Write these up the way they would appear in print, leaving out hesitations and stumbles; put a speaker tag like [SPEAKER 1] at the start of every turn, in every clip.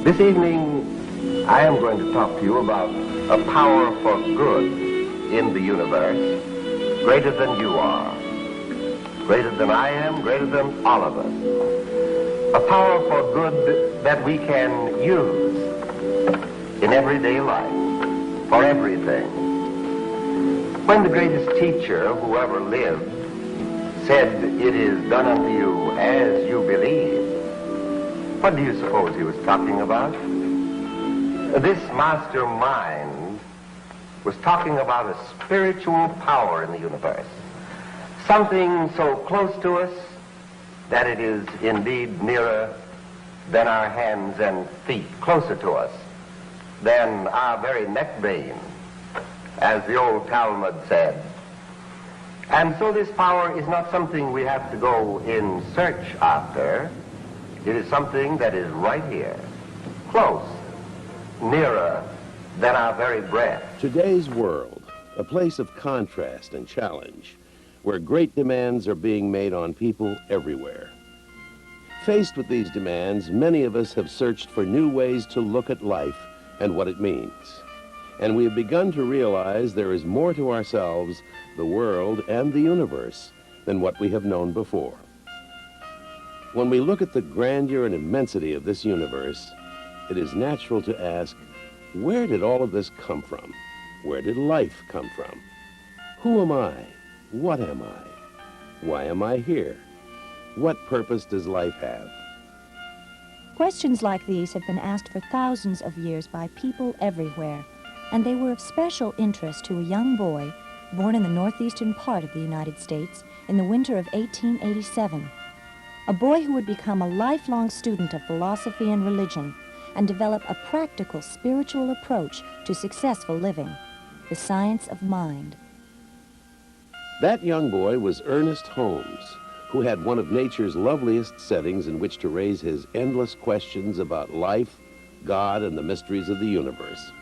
[SPEAKER 1] This evening, I am going to talk to you about a power for good in the universe, greater than you are, greater than I am, greater than all of us. A power for good that we can use in everyday life, for everything. When the greatest teacher who ever lived said, "It is done unto you as you believe," what do you suppose he was talking about? This mastermind was talking about a spiritual power in the universe, something so close to us that it is indeed nearer than our hands and feet, closer to us than our very neck vein, as the old Talmud said. And so this power is not something we have to go in search after. It is something that is right here, close, nearer than our very breath.
[SPEAKER 2] Today's world, a place of contrast and challenge, where great demands are being made on people everywhere. Faced with these demands, many of us have searched for new ways to look at life and what it means. And we have begun to realize there is more to ourselves, the world, and the universe than what we have known before. When we look at the grandeur and immensity of this universe, it is natural to ask, where did all of this come from? Where did life come from? Who am I? What am I? Why am I here? What purpose does life have?
[SPEAKER 3] Questions like these have been asked for thousands of years by people everywhere, and they were of special interest to a young boy born in the northeastern part of the United States in the winter of 1887. A boy who would become a lifelong student of philosophy and religion and develop a practical spiritual approach to successful living, the science of mind.
[SPEAKER 2] That young boy was Ernest Holmes, who had one of nature's loveliest settings in which to raise his endless questions about life, God, and the mysteries of the universe.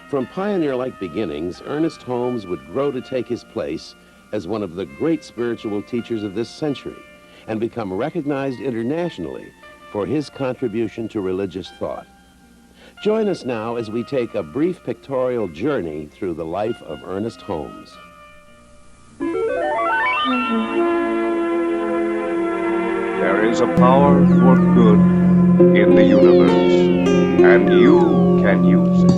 [SPEAKER 2] From pioneer-like beginnings, Ernest Holmes would grow to take his place as one of the great spiritual teachers of this century and become recognized internationally for his contribution to religious thought. Join us now as we take a brief pictorial journey through the life of Ernest Holmes.
[SPEAKER 4] There is a power for good in the universe, and you can use it.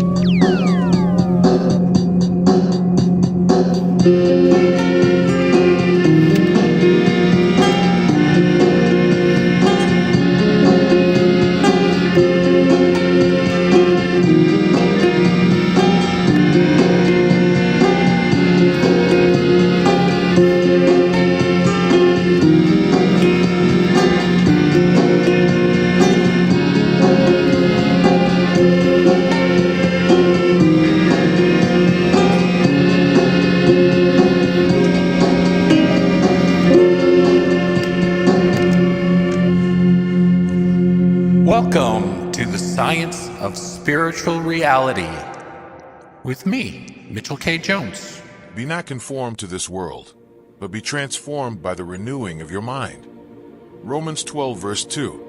[SPEAKER 5] Welcome to the Science of Spiritual Reality with me, Mitchell K. Jones.
[SPEAKER 6] Be not conformed to this world, but be transformed by the renewing of your mind. Romans 12, verse 2.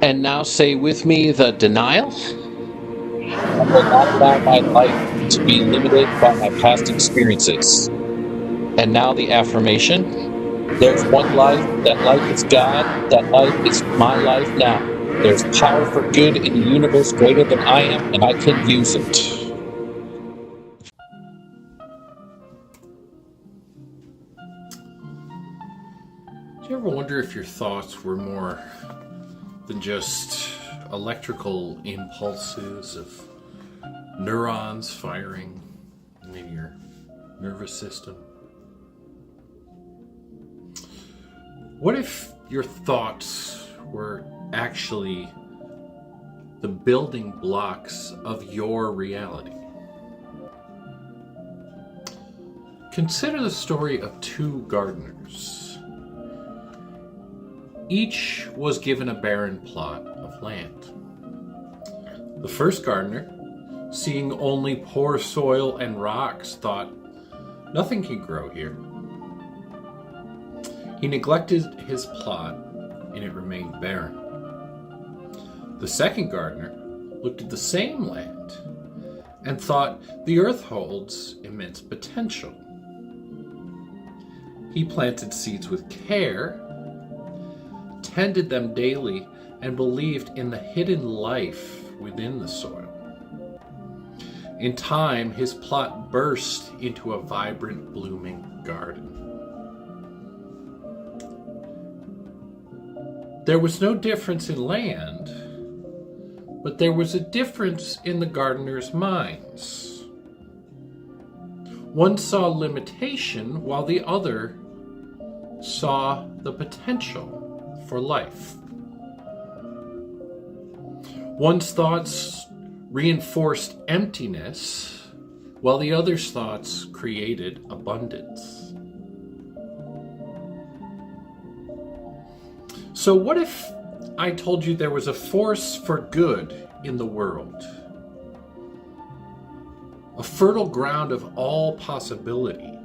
[SPEAKER 7] And now say with me the denial. I will not allow my life to be limited by my past experiences. And now the affirmation. There's one life, that life is God, that life is my life now. There's power for good in the universe greater than I am, and I can use it.
[SPEAKER 5] Do you ever wonder if your thoughts were more than just electrical impulses of neurons firing in your nervous system? What if your thoughts were actually the building blocks of your reality? Consider the story of two gardeners. Each was given a barren plot of land. The first gardener, seeing only poor soil and rocks, thought, "Nothing can grow here." He neglected his plot, and it remained barren. The second gardener looked at the same land and thought the earth holds immense potential. He planted seeds with care, tended them daily, and believed in the hidden life within the soil. In time, his plot burst into a vibrant, blooming garden. There was no difference in land, but there was a difference in the gardeners' minds. One saw limitation while the other saw the potential for life. One's thoughts reinforced emptiness, while the other's thoughts created abundance. So what if I told you there was a force for good in the world? A fertile ground of all possibility,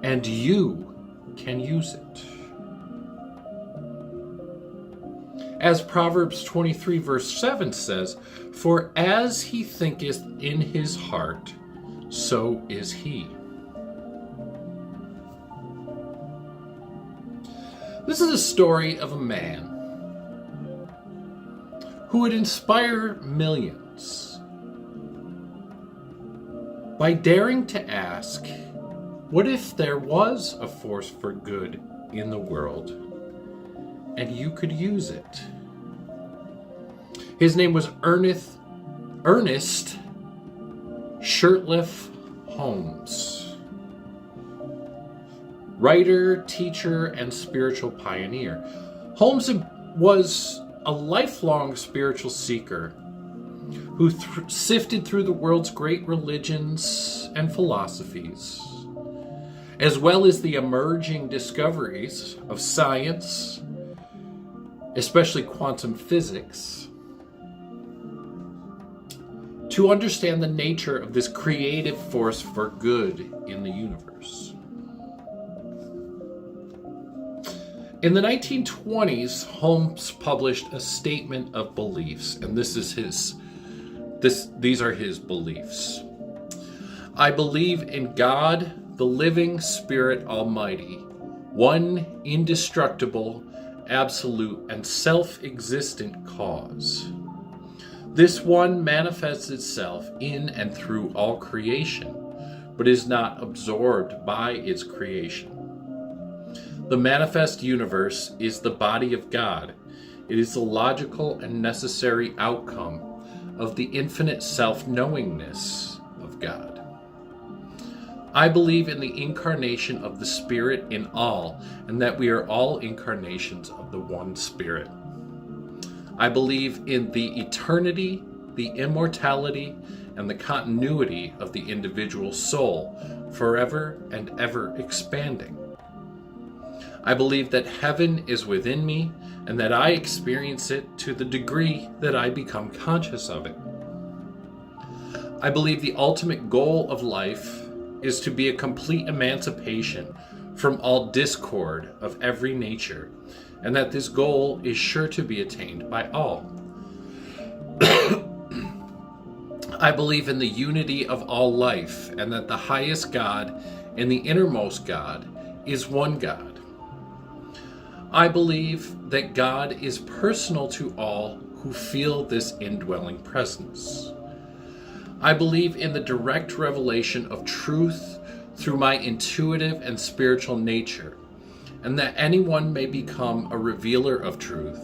[SPEAKER 5] and you can use it. As Proverbs 23 verse 7 says, "For as he thinketh in his heart, so is he." This is a story of a man who would inspire millions by daring to ask, what if there was a force for good in the world and you could use it? His name was Ernest Holmes. Writer, teacher, and spiritual pioneer. Holmes was a lifelong spiritual seeker who sifted through the world's great religions and philosophies, as well as the emerging discoveries of science, especially quantum physics, to understand the nature of this creative force for good in the universe. In the 1920s, Holmes published a statement of beliefs, and these are his beliefs. I believe in God, the living Spirit Almighty, one indestructible, absolute, and self-existent cause. This one manifests itself in and through all creation, but is not absorbed by its creation. The manifest universe is the body of God. It is the logical and necessary outcome of the infinite self-knowingness of God. I believe in the incarnation of the Spirit in all, and that we are all incarnations of the one Spirit. I believe in the eternity, the immortality, and the continuity of the individual soul, forever and ever expanding. I believe that heaven is within me, and that I experience it to the degree that I become conscious of it. I believe the ultimate goal of life is to be a complete emancipation from all discord of every nature, and that this goal is sure to be attained by all. I believe in the unity of all life, and that the highest God and the innermost God is one God. I believe that God is personal to all who feel this indwelling presence. I believe in the direct revelation of truth through my intuitive and spiritual nature, and that anyone may become a revealer of truth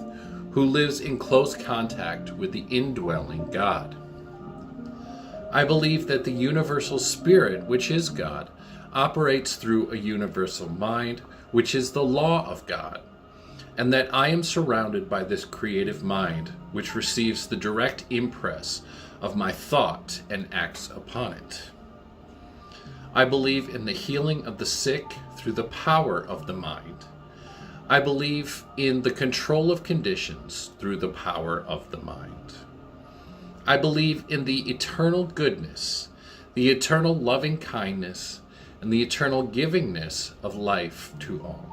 [SPEAKER 5] who lives in close contact with the indwelling God. I believe that the universal spirit, which is God, operates through a universal mind, which is the law of God, and that I am surrounded by this creative mind, which receives the direct impress of my thought and acts upon it. I believe in the healing of the sick through the power of the mind. I believe in the control of conditions through the power of the mind. I believe in the eternal goodness, the eternal loving kindness, and the eternal givingness of life to all.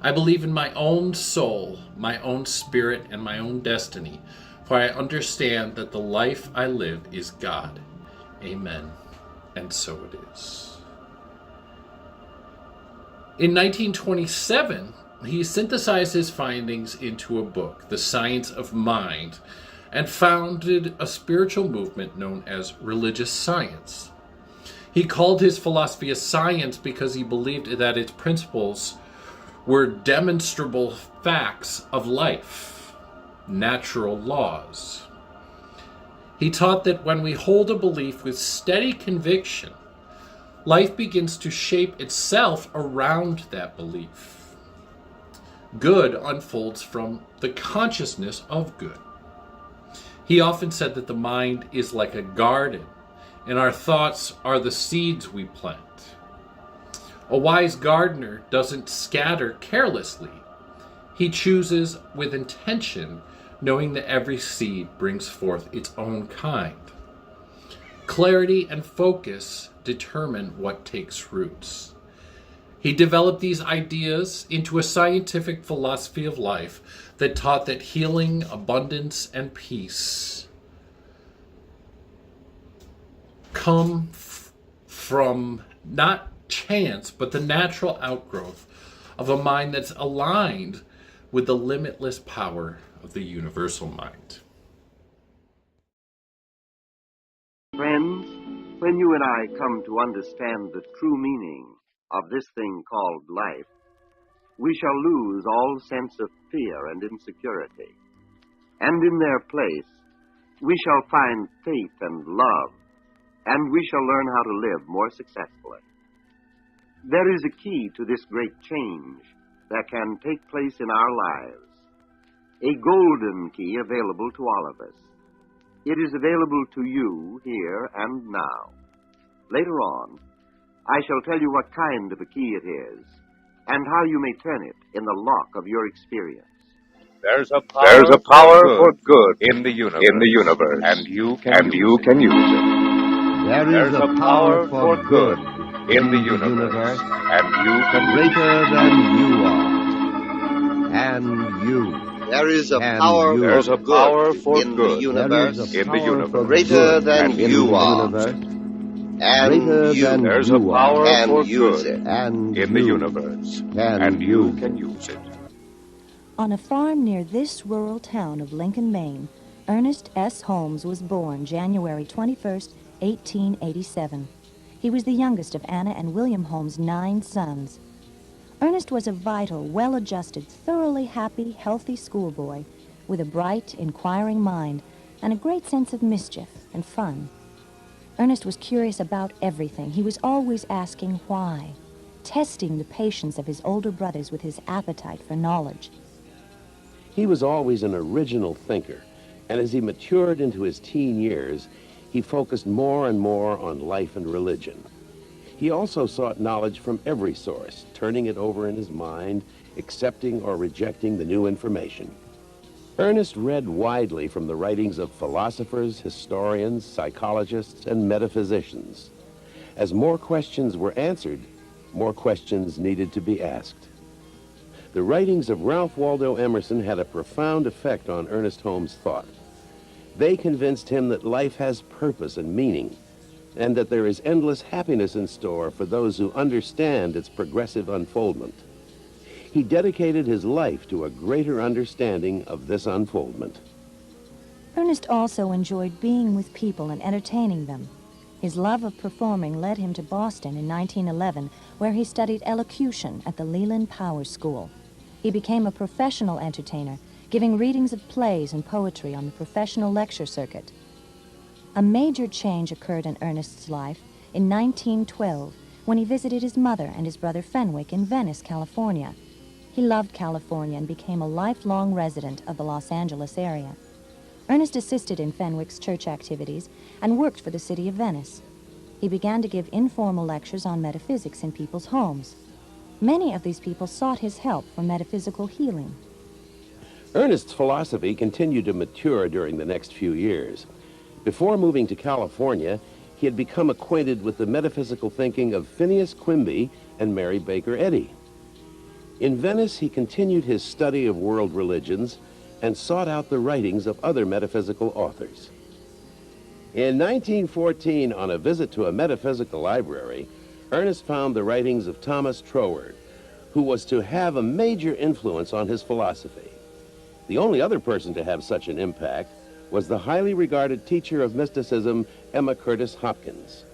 [SPEAKER 5] I believe in my own soul, my own spirit, and my own destiny, for I understand that the life I live is God. Amen. And so it is. In 1927, he synthesized his findings into a book, The Science of Mind, and founded a spiritual movement known as religious science. He called his philosophy a science because he believed that its principles were demonstrable facts of life, natural laws. He taught that when we hold a belief with steady conviction, life begins to shape itself around that belief. Good unfolds from the consciousness of good. He often said that the mind is like a garden, and our thoughts are the seeds we plant. A wise gardener doesn't scatter carelessly. He chooses with intention, knowing that every seed brings forth its own kind. Clarity and focus determine what takes roots. He developed these ideas into a scientific philosophy of life that taught that healing, abundance, and peace come from not chance, but the natural outgrowth of a mind that's aligned with the limitless power of the universal mind.
[SPEAKER 1] Friends, when you and I come to understand the true meaning of this thing called life, we shall lose all sense of fear and insecurity. And in their place, we shall find faith and love, and we shall learn how to live more successfully. There is a key to this great change that can take place in our lives, a golden key available to all of us. It is available to you here and now. Later on, I shall tell you what kind of a key it is and how you may turn it in the lock of your experience.
[SPEAKER 4] There's a power for good in the universe, and you can use it.
[SPEAKER 1] There is a power for good
[SPEAKER 4] in the universe, and you can use it.
[SPEAKER 1] greater than you are, and you.
[SPEAKER 8] There is a
[SPEAKER 1] And
[SPEAKER 8] power
[SPEAKER 1] you.
[SPEAKER 8] for
[SPEAKER 4] There's a power
[SPEAKER 8] good
[SPEAKER 4] for
[SPEAKER 8] in
[SPEAKER 4] good
[SPEAKER 8] the universe,
[SPEAKER 4] in the universe,
[SPEAKER 8] greater than
[SPEAKER 4] and
[SPEAKER 8] you are, and
[SPEAKER 1] Greater
[SPEAKER 8] you
[SPEAKER 1] than
[SPEAKER 4] There's a
[SPEAKER 1] you
[SPEAKER 4] power
[SPEAKER 8] can
[SPEAKER 4] for
[SPEAKER 8] use
[SPEAKER 4] good
[SPEAKER 8] it.
[SPEAKER 1] and
[SPEAKER 4] in the
[SPEAKER 1] you
[SPEAKER 4] universe,
[SPEAKER 1] can
[SPEAKER 4] and you
[SPEAKER 1] use
[SPEAKER 4] can
[SPEAKER 1] it.
[SPEAKER 4] use it.
[SPEAKER 3] On a farm near this rural town of Lincoln, Maine, Ernest S. Holmes was born January 21st, 1887. He was the youngest of Anna and William Holmes' 9 sons. Ernest was a vital, well-adjusted, thoroughly happy, healthy schoolboy with a bright, inquiring mind and a great sense of mischief and fun. Ernest was curious about everything. He was always asking why, testing the patience of his older brothers with his appetite for knowledge.
[SPEAKER 2] He was always an original thinker, and as he matured into his teen years, he focused more and more on life and religion. He also sought knowledge from every source, turning it over in his mind, accepting or rejecting the new information. Ernest read widely from the writings of philosophers, historians, psychologists, and metaphysicians. As more questions were answered, more questions needed to be asked. The writings of Ralph Waldo Emerson had a profound effect on Ernest Holmes' thought. They convinced him that life has purpose and meaning, and that there is endless happiness in store for those who understand its progressive unfoldment. He dedicated his life to a greater understanding of this unfoldment.
[SPEAKER 3] Ernest also enjoyed being with people and entertaining them. His love of performing led him to Boston in 1911, where he studied elocution at the Leland Powers School. He became a professional entertainer, giving readings of plays and poetry on the professional lecture circuit. A major change occurred in Ernest's life in 1912 when he visited his mother and his brother Fenwick in Venice, California. He loved California and became a lifelong resident of the Los Angeles area. Ernest assisted in Fenwick's church activities and worked for the city of Venice. He began to give informal lectures on metaphysics in people's homes. Many of these people sought his help for metaphysical healing.
[SPEAKER 2] Ernest's philosophy continued to mature during the next few years. Before moving to California, he had become acquainted with the metaphysical thinking of Phineas Quimby and Mary Baker Eddy. In Venice, he continued his study of world religions and sought out the writings of other metaphysical authors. In 1914, on a visit to a metaphysical library, Ernest found the writings of Thomas Troward, who was to have a major influence on his philosophy. The only other person to have such an impact was the highly regarded teacher of mysticism, Emma Curtis Hopkins.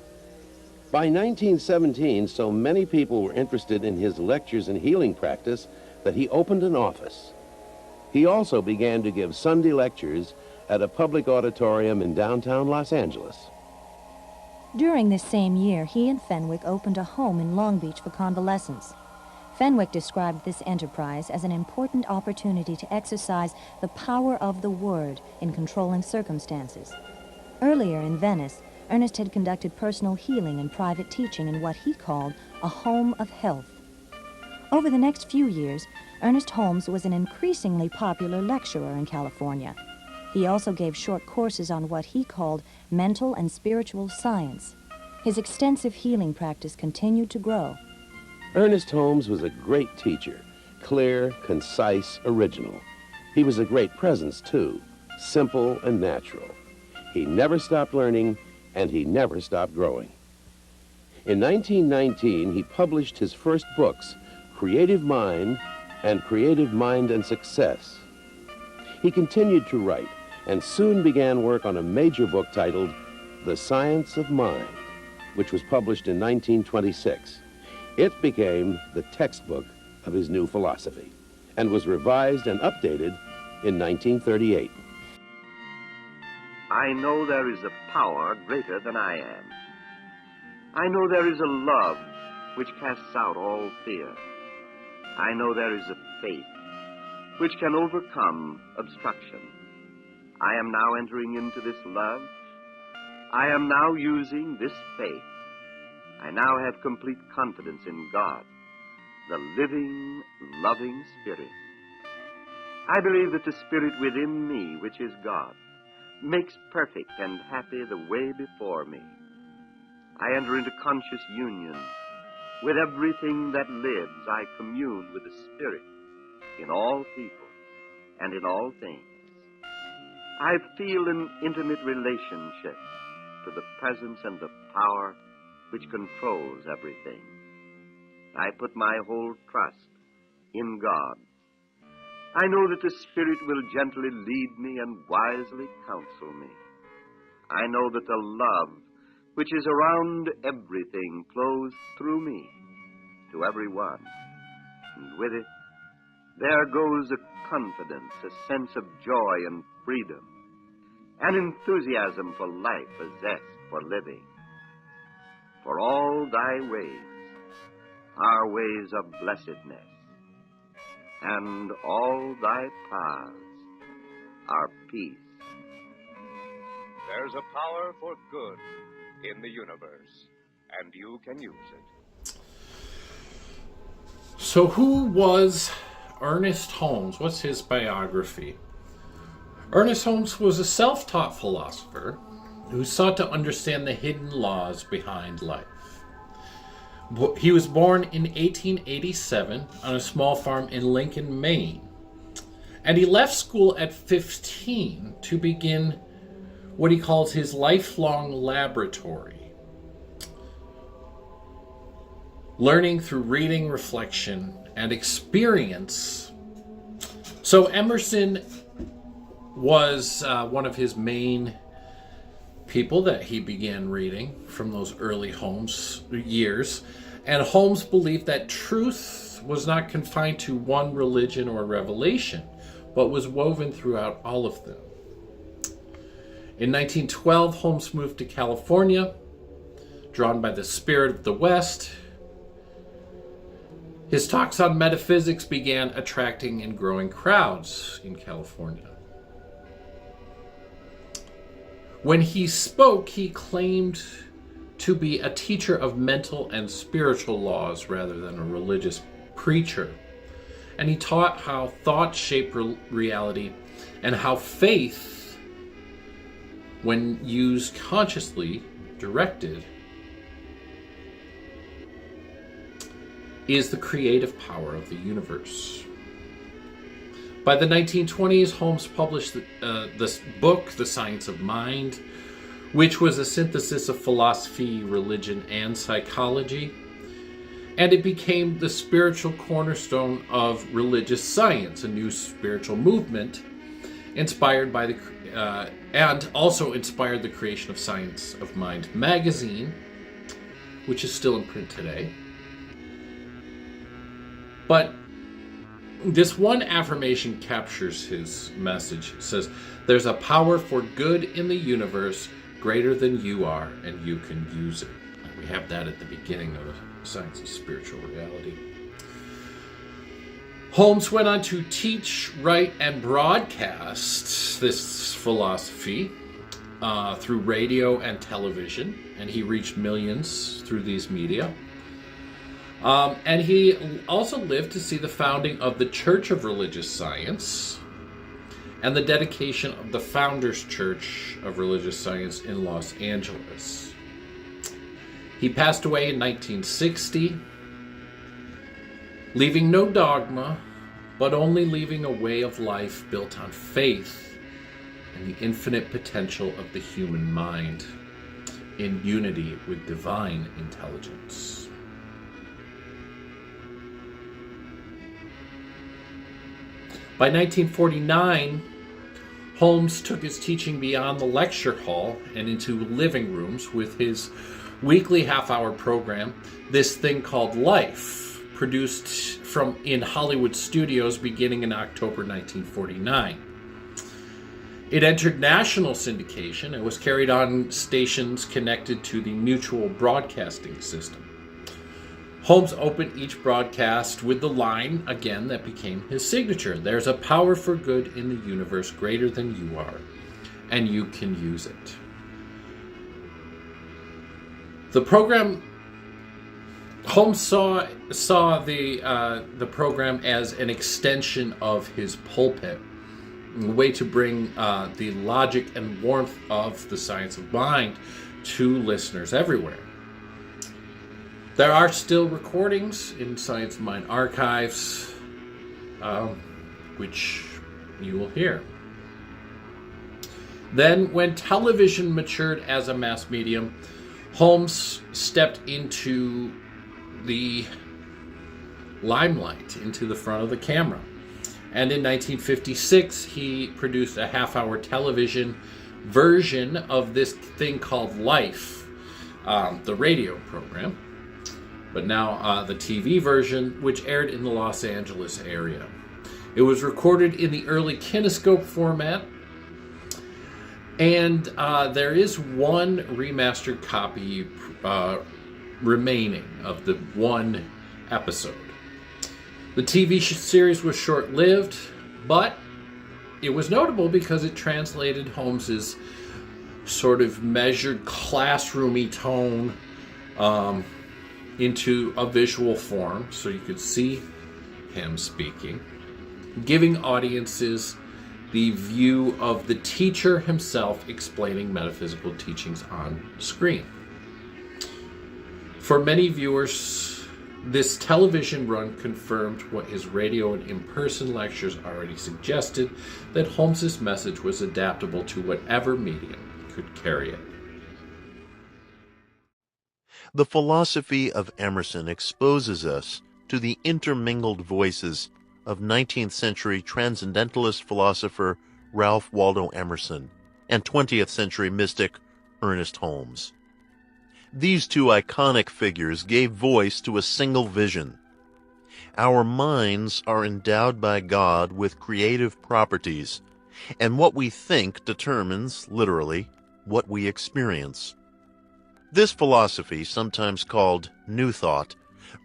[SPEAKER 2] By 1917, so many people were interested in his lectures and healing practice that he opened an office. He also began to give Sunday lectures at a public auditorium in downtown Los Angeles.
[SPEAKER 3] During this same year, he and Fenwick opened a home in Long Beach for convalescents. Fenwick described this enterprise as an important opportunity to exercise the power of the word in controlling circumstances. Earlier in Venice, Ernest had conducted personal healing and private teaching in what he called a home of health. Over the next few years, Ernest Holmes was an increasingly popular lecturer in California. He also gave short courses on what he called mental and spiritual science. His extensive healing practice continued to grow.
[SPEAKER 2] Ernest Holmes was a great teacher, clear, concise, original. He was a great presence, too, simple and natural. He never stopped learning, and he never stopped growing. In 1919, he published his first books, Creative Mind and Creative Mind and Success. He continued to write and soon began work on a major book titled The Science of Mind, which was published in 1926. It became the textbook of his new philosophy and was revised and updated in 1938.
[SPEAKER 1] I know there is a power greater than I am. I know there is a love which casts out all fear. I know there is a faith which can overcome obstruction. I am now entering into this love. I am now using this faith. I now have complete confidence in God, the living, loving Spirit. I believe that the Spirit within me, which is God, makes perfect and happy the way before me. I enter into conscious union with everything that lives. I commune with the Spirit in all people and in all things. I feel an intimate relationship to the presence and the power which controls everything. I put my whole trust in God. I know that the Spirit will gently lead me and wisely counsel me. I know that the love which is around everything flows through me to everyone. And with it, there goes a confidence, a sense of joy and freedom, an enthusiasm for life, a zest for living. For all thy ways are ways of blessedness, and all thy paths are peace.
[SPEAKER 4] There's a power for good in the universe, and you can use it.
[SPEAKER 5] So who was Ernest Holmes? What's his biography? Ernest Holmes was a self-taught philosopher who sought to understand the hidden laws behind life. He was born in 1887 on a small farm in Lincoln, Maine. And he left school at 15 to begin what he calls his lifelong laboratory, learning through reading, reflection, and experience. So Emerson was one of his main people that he began reading from those early Holmes years. And Holmes believed that truth was not confined to one religion or revelation, but was woven throughout all of them. In 1912, Holmes moved to California, drawn by the spirit of the West. His talks on metaphysics began attracting and growing crowds in California. When he spoke, he claimed to be a teacher of mental and spiritual laws rather than a religious preacher. And he taught how thoughts shape reality and how faith, when used consciously, directed. is the creative power of the universe. By the 1920s, Holmes published this book, The Science of Mind, which was a synthesis of philosophy, religion, and psychology. And it became the spiritual cornerstone of religious science, a new spiritual movement inspired by and also inspired the creation of Science of Mind magazine, which is still in print today. But this one affirmation captures his message. It says, "There's a power for good in the universe greater than you are, and you can use it." And we have that at the beginning of the Science of Spiritual Reality. Holmes went on to teach, write, and broadcast this philosophy through radio and television, and he reached millions through these media. And he also lived to see the founding of the Church of Religious Science and the dedication of the Founders Church of Religious Science in Los Angeles. He passed away in 1960, leaving no dogma, but only leaving a way of life built on faith and the infinite potential of the human mind in unity with divine intelligence. By 1949, Holmes took his teaching beyond the lecture hall and into living rooms with his weekly half-hour program, This Thing Called Life, produced in Hollywood studios beginning in October 1949. It entered national syndication and was carried on stations connected to the Mutual Broadcasting System. Holmes opened each broadcast with the line, again, that became his signature. "There's a power for good in the universe greater than you are, and you can use it." The program, Holmes saw the program as an extension of his pulpit, a way to bring the logic and warmth of the Science of Mind to listeners everywhere. There are still recordings in Science of Mind archives, which you will hear. Then, when television matured as a mass medium, Holmes stepped into the limelight, into the front of the camera. And in 1956, he produced a half-hour television version of This Thing Called Life, the radio program. But now the TV version, which aired in the Los Angeles area. It was recorded in the early kinescope format, and there is one remastered copy remaining of the one episode. The TV series was short-lived, but it was notable because it translated Holmes's sort of measured classroomy tone into a visual form, so you could see him speaking, giving audiences the view of the teacher himself explaining metaphysical teachings on screen. For many viewers, this television run confirmed what his radio and in-person lectures already suggested, that Holmes's message was adaptable to whatever medium could carry it.
[SPEAKER 9] The philosophy of Emerson exposes us to the intermingled voices of 19th century transcendentalist philosopher Ralph Waldo Emerson and 20th century mystic Ernest Holmes. These two iconic figures gave voice to a single vision. Our minds are endowed by God with creative properties, and what we think determines, literally, what we experience. This philosophy, sometimes called New Thought,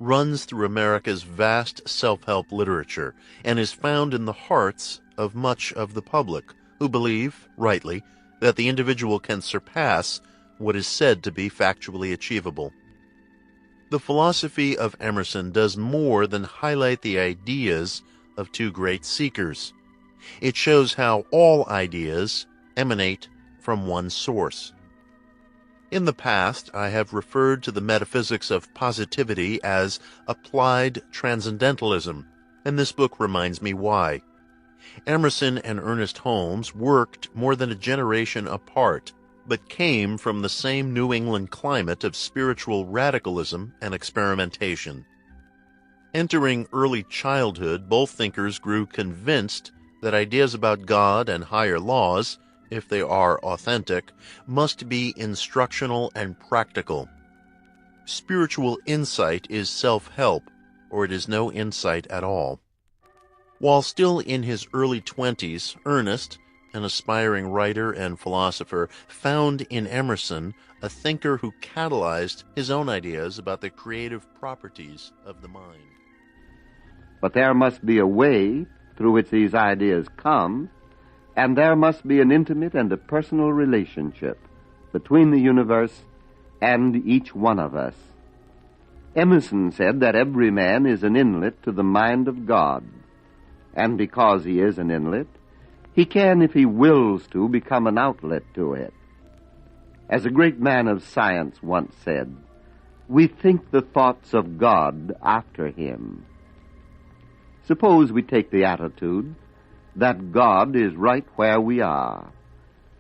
[SPEAKER 9] runs through America's vast self-help literature and is found in the hearts of much of the public, who believe, rightly, that the individual can surpass what is said to be factually achievable. The philosophy of Emerson does more than highlight the ideas of two great seekers. It shows how all ideas emanate from one source. In the past, I have referred to the metaphysics of positivity as applied transcendentalism, and this book reminds me why. Emerson and Ernest Holmes worked more than a generation apart, but came from the same New England climate of spiritual radicalism and experimentation. Entering early childhood, both thinkers grew convinced that ideas about God and higher laws, if they are authentic, must be instructional and practical. Spiritual insight is self-help, or it is no insight at all. While still in his early 20s, Ernest, an aspiring writer and philosopher, found in Emerson a thinker who catalyzed his own ideas about the creative properties of the mind.
[SPEAKER 10] But there must be a way through which these ideas come, and there must be an intimate and a personal relationship between the universe and each one of us. Emerson said that every man is an inlet to the mind of God, and because he is an inlet, he can, if he wills to, become an outlet to it. As a great man of science once said, we think the thoughts of God after him. Suppose we take the attitude that God is right where we are,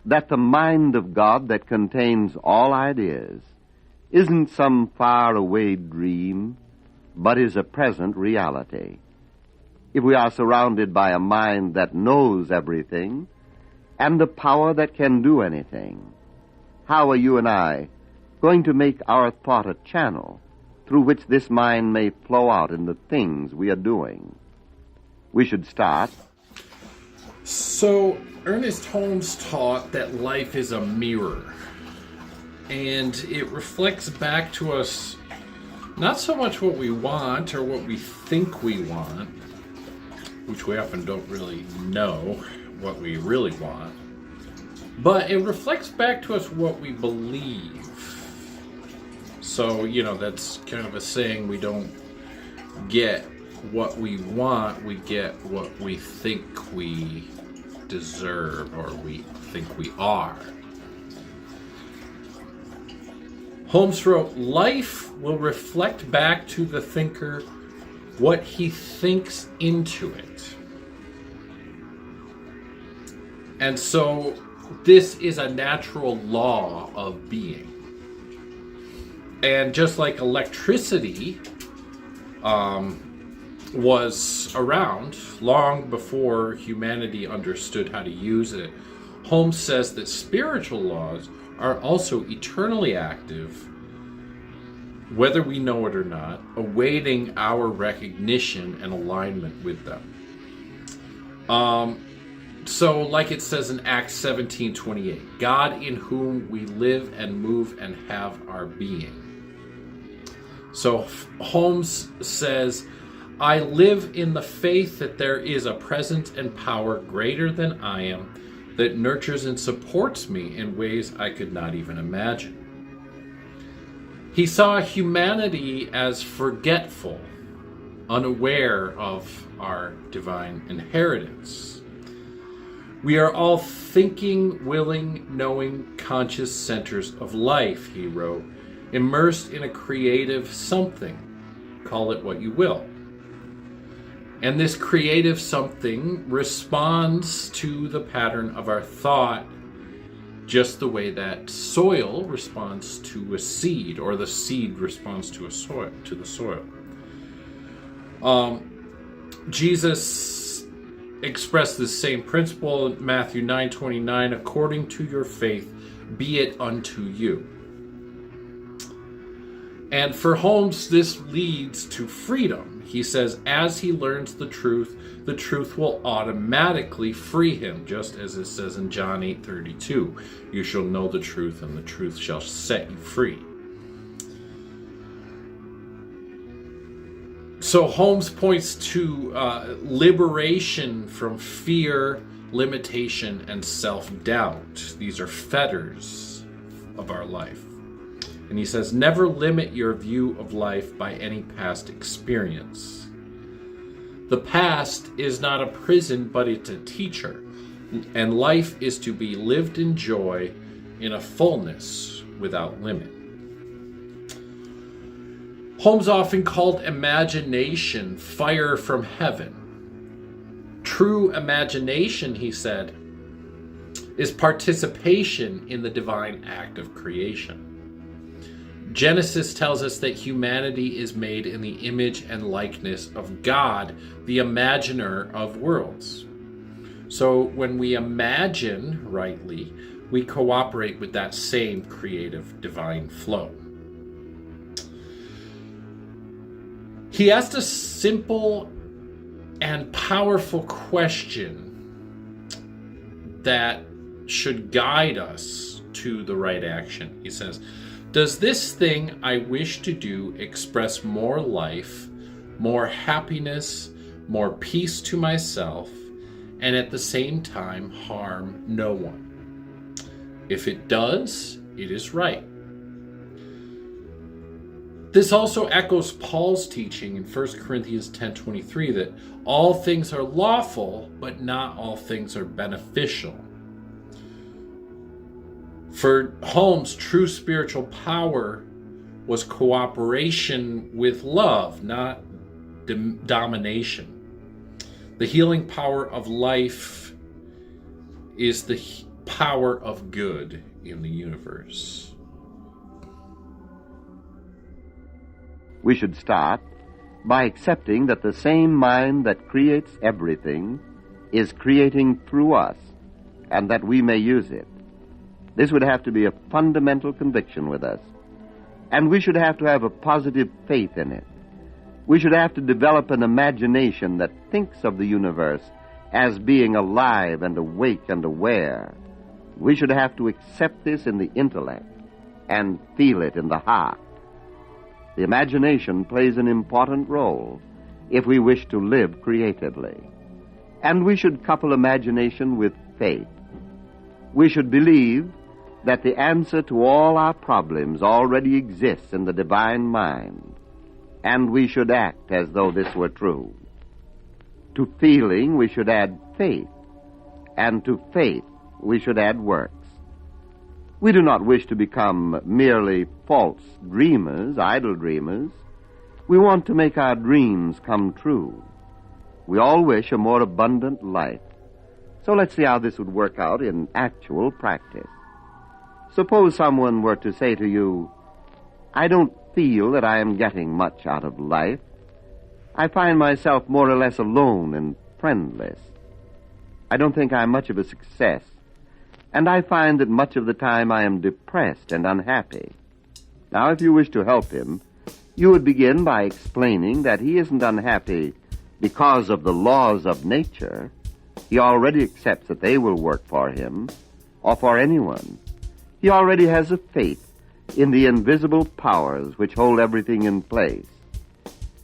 [SPEAKER 10] that the mind of God that contains all ideas isn't some far-away dream, but is a present reality. If we are surrounded by a mind that knows everything and a power that can do anything, how are you and I going to make our thought a channel through which this mind may flow out in the things we are doing? We should start.
[SPEAKER 5] So, Ernest Holmes taught that life is a mirror, and it reflects back to us not so much what we want or what we think we want, which we often don't really know what we really want, but it reflects back to us what we believe. So, that's kind of a saying, we don't get what we want, we get what we think we deserve or we think we are. Holmes wrote, life will reflect back to the thinker what he thinks into it. And so this is a natural law of being. And just like electricity was around long before humanity understood how to use it, Holmes says that spiritual laws are also eternally active, whether we know it or not, awaiting our recognition and alignment with them. So, like it says in Acts 17:28, God in whom we live and move and have our being. So Holmes says, I live in the faith that there is a presence and power greater than I am that nurtures and supports me in ways I could not even imagine. He saw humanity as forgetful, unaware of our divine inheritance. We are all thinking, willing, knowing, conscious centers of life, he wrote, immersed in a creative something. Call it what you will. And this creative something responds to the pattern of our thought just the way that soil responds to a seed, or the seed responds to the soil. Jesus expressed this same principle in Matthew 9:29, according to your faith, be it unto you. And for Holmes, this leads to freedom. He says, as he learns the truth will automatically free him, just as it says in John 8:32, you shall know the truth, and the truth shall set you free. So Holmes points to liberation from fear, limitation, and self-doubt. These are fetters of our life. And he says, never limit your view of life by any past experience. The past is not a prison, but it's a teacher. And life is to be lived in joy, in a fullness, without limit. Holmes often called imagination fire from heaven. True imagination, he said, is participation in the divine act of creation. Genesis tells us that humanity is made in the image and likeness of God, the imaginer of worlds. So when we imagine rightly, we cooperate with that same creative divine flow. He asked a simple and powerful question that should guide us to the right action. He says, does this thing I wish to do express more life, more happiness, more peace to myself, and at the same time harm no one? If it does, it is right. This also echoes Paul's teaching in 1 Corinthians 10:23 that all things are lawful, but not all things are beneficial. For Holmes, true spiritual power was cooperation with love, not domination. The healing power of life is the power of good in the universe.
[SPEAKER 10] We should start by accepting that the same mind that creates everything is creating through us, and that we may use it. This would have to be a fundamental conviction with us, and we should have to have a positive faith in it. We should have to develop an imagination that thinks of the universe as being alive and awake and aware. We should have to accept this in the intellect and feel it in the heart. The imagination plays an important role if we wish to live creatively. And we should couple imagination with faith. We should believe that the answer to all our problems already exists in the divine mind, and we should act as though this were true. To feeling, we should add faith, and to faith, we should add works. We do not wish to become merely false dreamers, idle dreamers. We want to make our dreams come true. We all wish a more abundant life. So let's see how this would work out in actual practice. Suppose someone were to say to you, I don't feel that I am getting much out of life. I find myself more or less alone and friendless. I don't think I'm much of a success. And I find that much of the time I am depressed and unhappy. Now, if you wish to help him, you would begin by explaining that he isn't unhappy because of the laws of nature. He already accepts that they will work for him or for anyone. He already has a faith in the invisible powers which hold everything in place.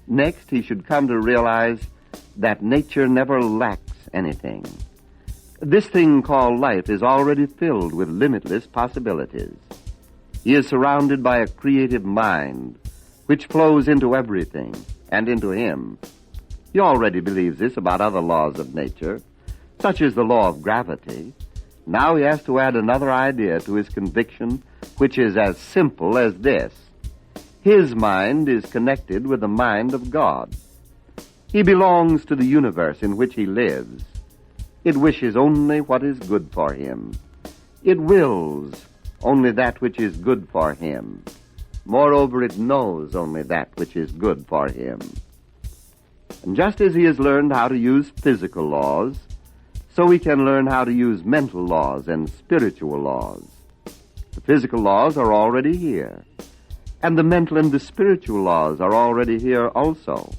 [SPEAKER 10] Next, he should come to realize that nature never lacks anything. This thing called life is already filled with limitless possibilities. He is surrounded by a creative mind which flows into everything and into him. He already believes this about other laws of nature, such as the law of gravity. Now he has to add another idea to his conviction, which is as simple as this. His mind is connected with the mind of God. He belongs to the universe in which he lives. It wishes only what is good for him. It wills only that which is good for him. Moreover, it knows only that which is good for him. And just as he has learned how to use physical laws, so he can learn how to use mental laws and spiritual laws. The physical laws are already here, and the mental and the spiritual laws are already here also.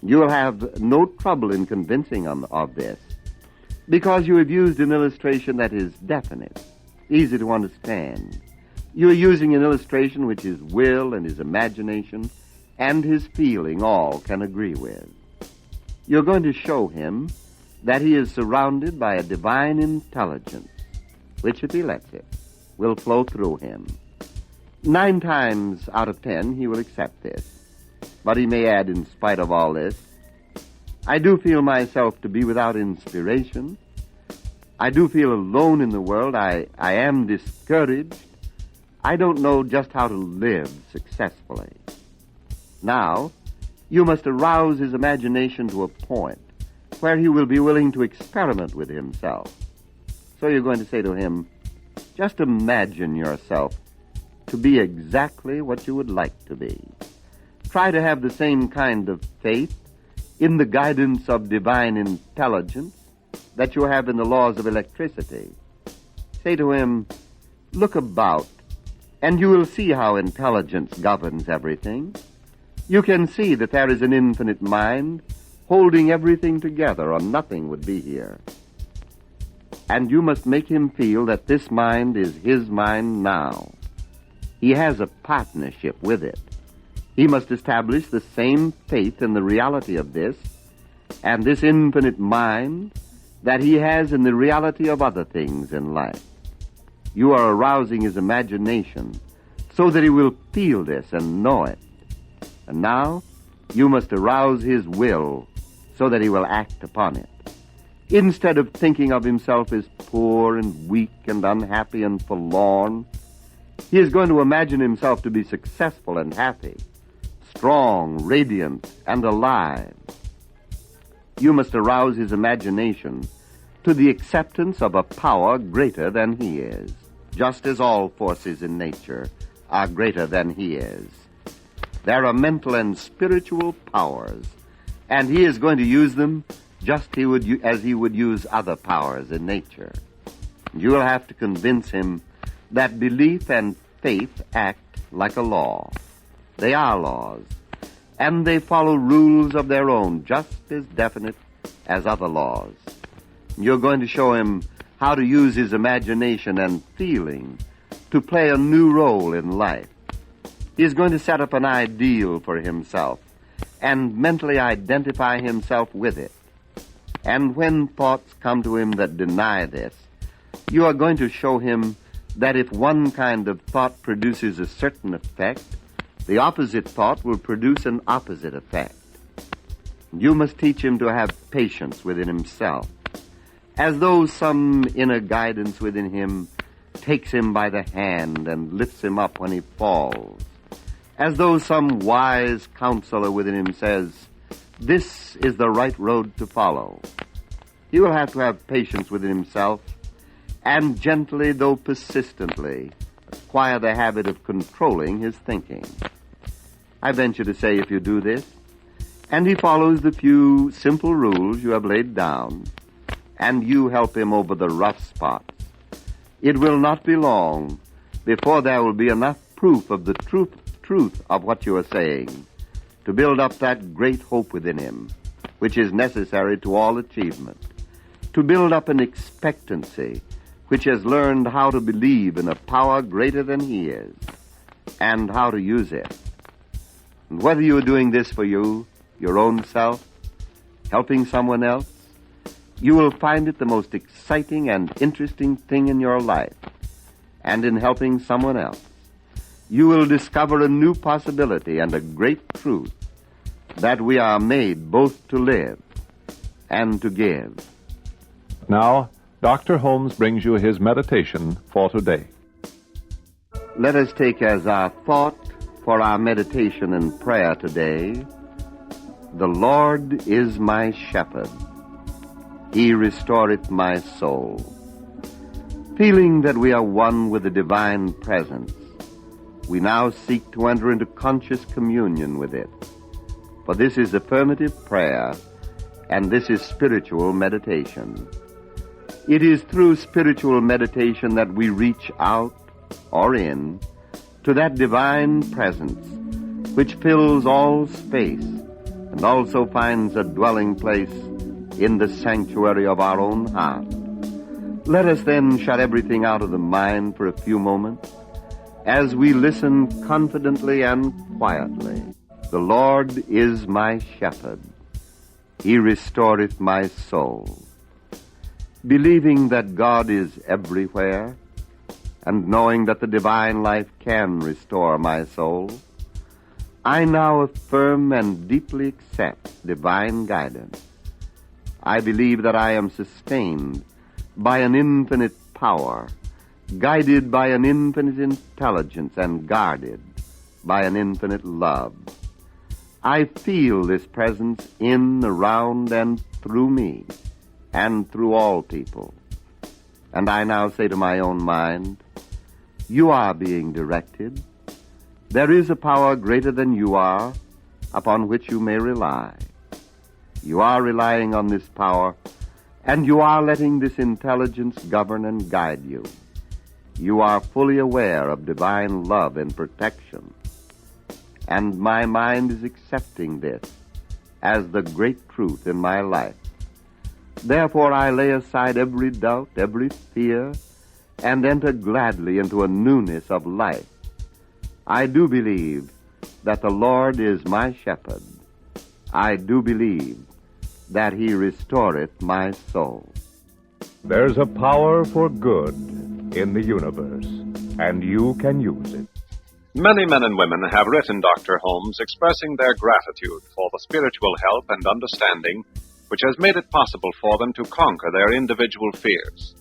[SPEAKER 10] You will have no trouble in convincing him of this, because you have used an illustration that is definite, easy to understand. You are using an illustration which his will and his imagination and his feeling all can agree with. You're going to show him that he is surrounded by a divine intelligence, which, if he lets it, will flow through him. 9 times out of 10, he will accept this. But he may add, in spite of all this, I do feel myself to be without inspiration. I do feel alone in the world. I am discouraged. I don't know just how to live successfully. Now, you must arouse his imagination to a point where he will be willing to experiment with himself. So you're going to say to him, just imagine yourself to be exactly what you would like to be. Try to have the same kind of faith in the guidance of divine intelligence that you have in the laws of electricity. Say to him, look about, and you will see how intelligence governs everything. You can see that there is an infinite mind holding everything together, or nothing would be here. And you must make him feel that this mind is his mind now. He has a partnership with it. He must establish the same faith in the reality of this and this infinite mind that he has in the reality of other things in life. You are arousing his imagination so that he will feel this and know it. And now you must arouse his will so that he will act upon it. Instead of thinking of himself as poor and weak and unhappy and forlorn, he is going to imagine himself to be successful and happy, strong, radiant, and alive. You must arouse his imagination to the acceptance of a power greater than he is, just as all forces in nature are greater than he is. There are mental and spiritual powers, and he is going to use them just as he would use other powers in nature. You will have to convince him that belief and faith act like a law. They are laws, and they follow rules of their own, just as definite as other laws. You're going to show him how to use his imagination and feeling to play a new role in life. He is going to set up an ideal for himself and mentally identify himself with it. And when thoughts come to him that deny this, you are going to show him that if one kind of thought produces a certain effect, the opposite thought will produce an opposite effect. You must teach him to have patience within himself, as though some inner guidance within him takes him by the hand and lifts him up when he falls, as though some wise counselor within him says, this is the right road to follow. He will have to have patience within himself and gently, though persistently, acquire the habit of controlling his thinking. I venture to say if you do this, and he follows the few simple rules you have laid down, and you help him over the rough spots, it will not be long before there will be enough proof of the truth of what you are saying to build up that great hope within him, which is necessary to all achievement, to build up an expectancy which has learned how to believe in a power greater than he is, and how to use it. And whether you are doing this for you, your own self, helping someone else, you will find it the most exciting and interesting thing in your life. And in helping someone else, you will discover a new possibility and a great truth, that we are made both to live and to give.
[SPEAKER 11] Now, Dr. Holmes brings you his meditation for today.
[SPEAKER 10] Let us take as our thought for our meditation and prayer today, the Lord is my shepherd. He restoreth my soul. Feeling that we are one with the divine presence, we now seek to enter into conscious communion with it. For this is affirmative prayer, and this is spiritual meditation. It is through spiritual meditation that we reach out, or in, to that divine presence which fills all space and also finds a dwelling place in the sanctuary of our own heart. Let us then shut everything out of the mind for a few moments as we listen confidently and quietly. The Lord is my shepherd. He restoreth my soul. Believing that God is everywhere, and knowing that the divine life can restore my soul, I now affirm and deeply accept divine guidance. I believe that I am sustained by an infinite power guided by an infinite intelligence and guarded by an infinite love. I feel this presence in, around, and through me, and through all people. And I now say to my own mind, you are being directed. There is a power greater than you are upon which you may rely. You are relying on this power, and you are letting this intelligence govern and guide you. You are fully aware of divine love and protection. And my mind is accepting this as the great truth in my life. Therefore, I lay aside every doubt, every fear, and enter gladly into a newness of life. I do believe that the Lord is my shepherd. I do believe that he restoreth my soul.
[SPEAKER 11] There's a power for good in the universe, and you can use it.
[SPEAKER 12] Many men and women have written Dr. Holmes expressing their gratitude for the spiritual help and understanding which has made it possible for them to conquer their individual fears.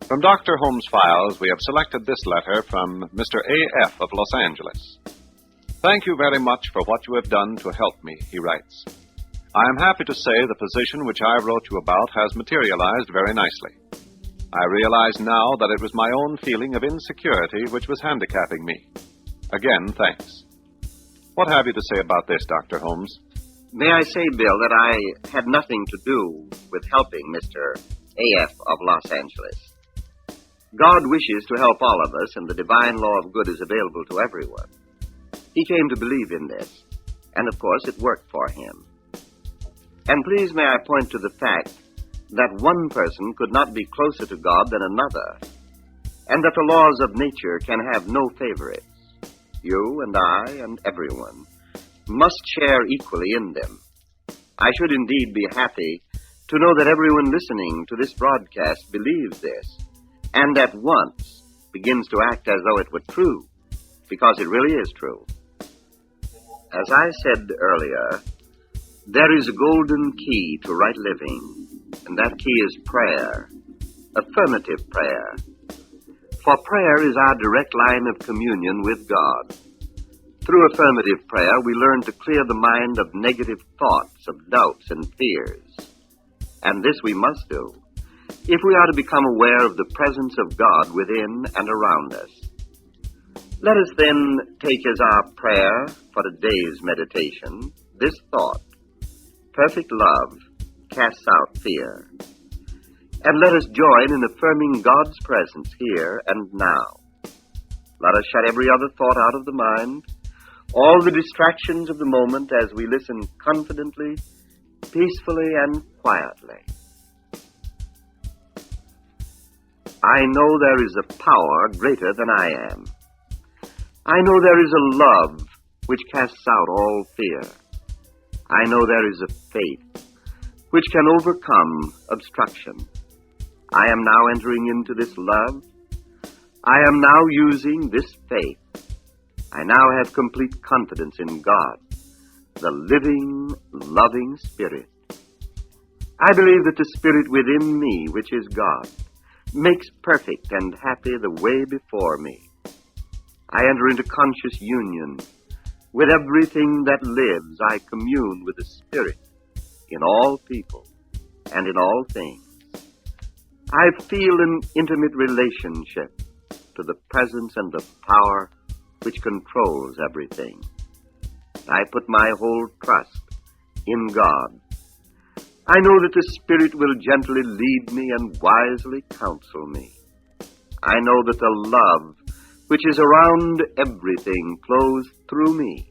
[SPEAKER 12] From Dr. Holmes' files, we have selected this letter from Mr. A.F. of Los Angeles. Thank you very much for what you have done to help me, he writes. I am happy to say the position which I wrote you about has materialized very nicely. I realize now that it was my own feeling of insecurity which was handicapping me. Again, thanks. What have you to say about this, Dr. Holmes?
[SPEAKER 8] May I say, Bill, that I had nothing to do with helping Mr. A.F. of Los Angeles. God wishes to help all of us, and the divine law of good is available to everyone. He came to believe in this, and of course it worked for him. And please may I point to the fact that one person could not be closer to God than another, and that the laws of nature can have no favorites. You and I and everyone must share equally in them. I should indeed be happy to know that everyone listening to this broadcast believes this, and at once begins to act as though it were true, because it really is true. As I said earlier, there is a golden key to right living, and that key is prayer, affirmative prayer. For prayer is our direct line of communion with God. Through affirmative prayer, we learn to clear the mind of negative thoughts, of doubts and fears. And this we must do if we are to become aware of the presence of God within and around us. Let us then take as our prayer for today's meditation this thought: perfect love casts out fear. And let us join in affirming God's presence here and now. Let us shut every other thought out of the mind, all the distractions of the moment, as we listen confidently, peacefully, and quietly. I know there is a power greater than I am. I know there is a love which casts out all fear. I know there is a faith which can overcome obstruction. I am now entering into this love. I am now using this faith. I now have complete confidence in God, the living, loving Spirit. I believe that the Spirit within me, which is God, makes perfect and happy the way before me. I enter into conscious union with everything that lives. I commune with the Spirit in all people and in all things. I feel an intimate relationship to the presence and the power which controls everything. I put my whole trust in God. I know that the Spirit will gently lead me and wisely counsel me. I know that the love which is around everything flows through me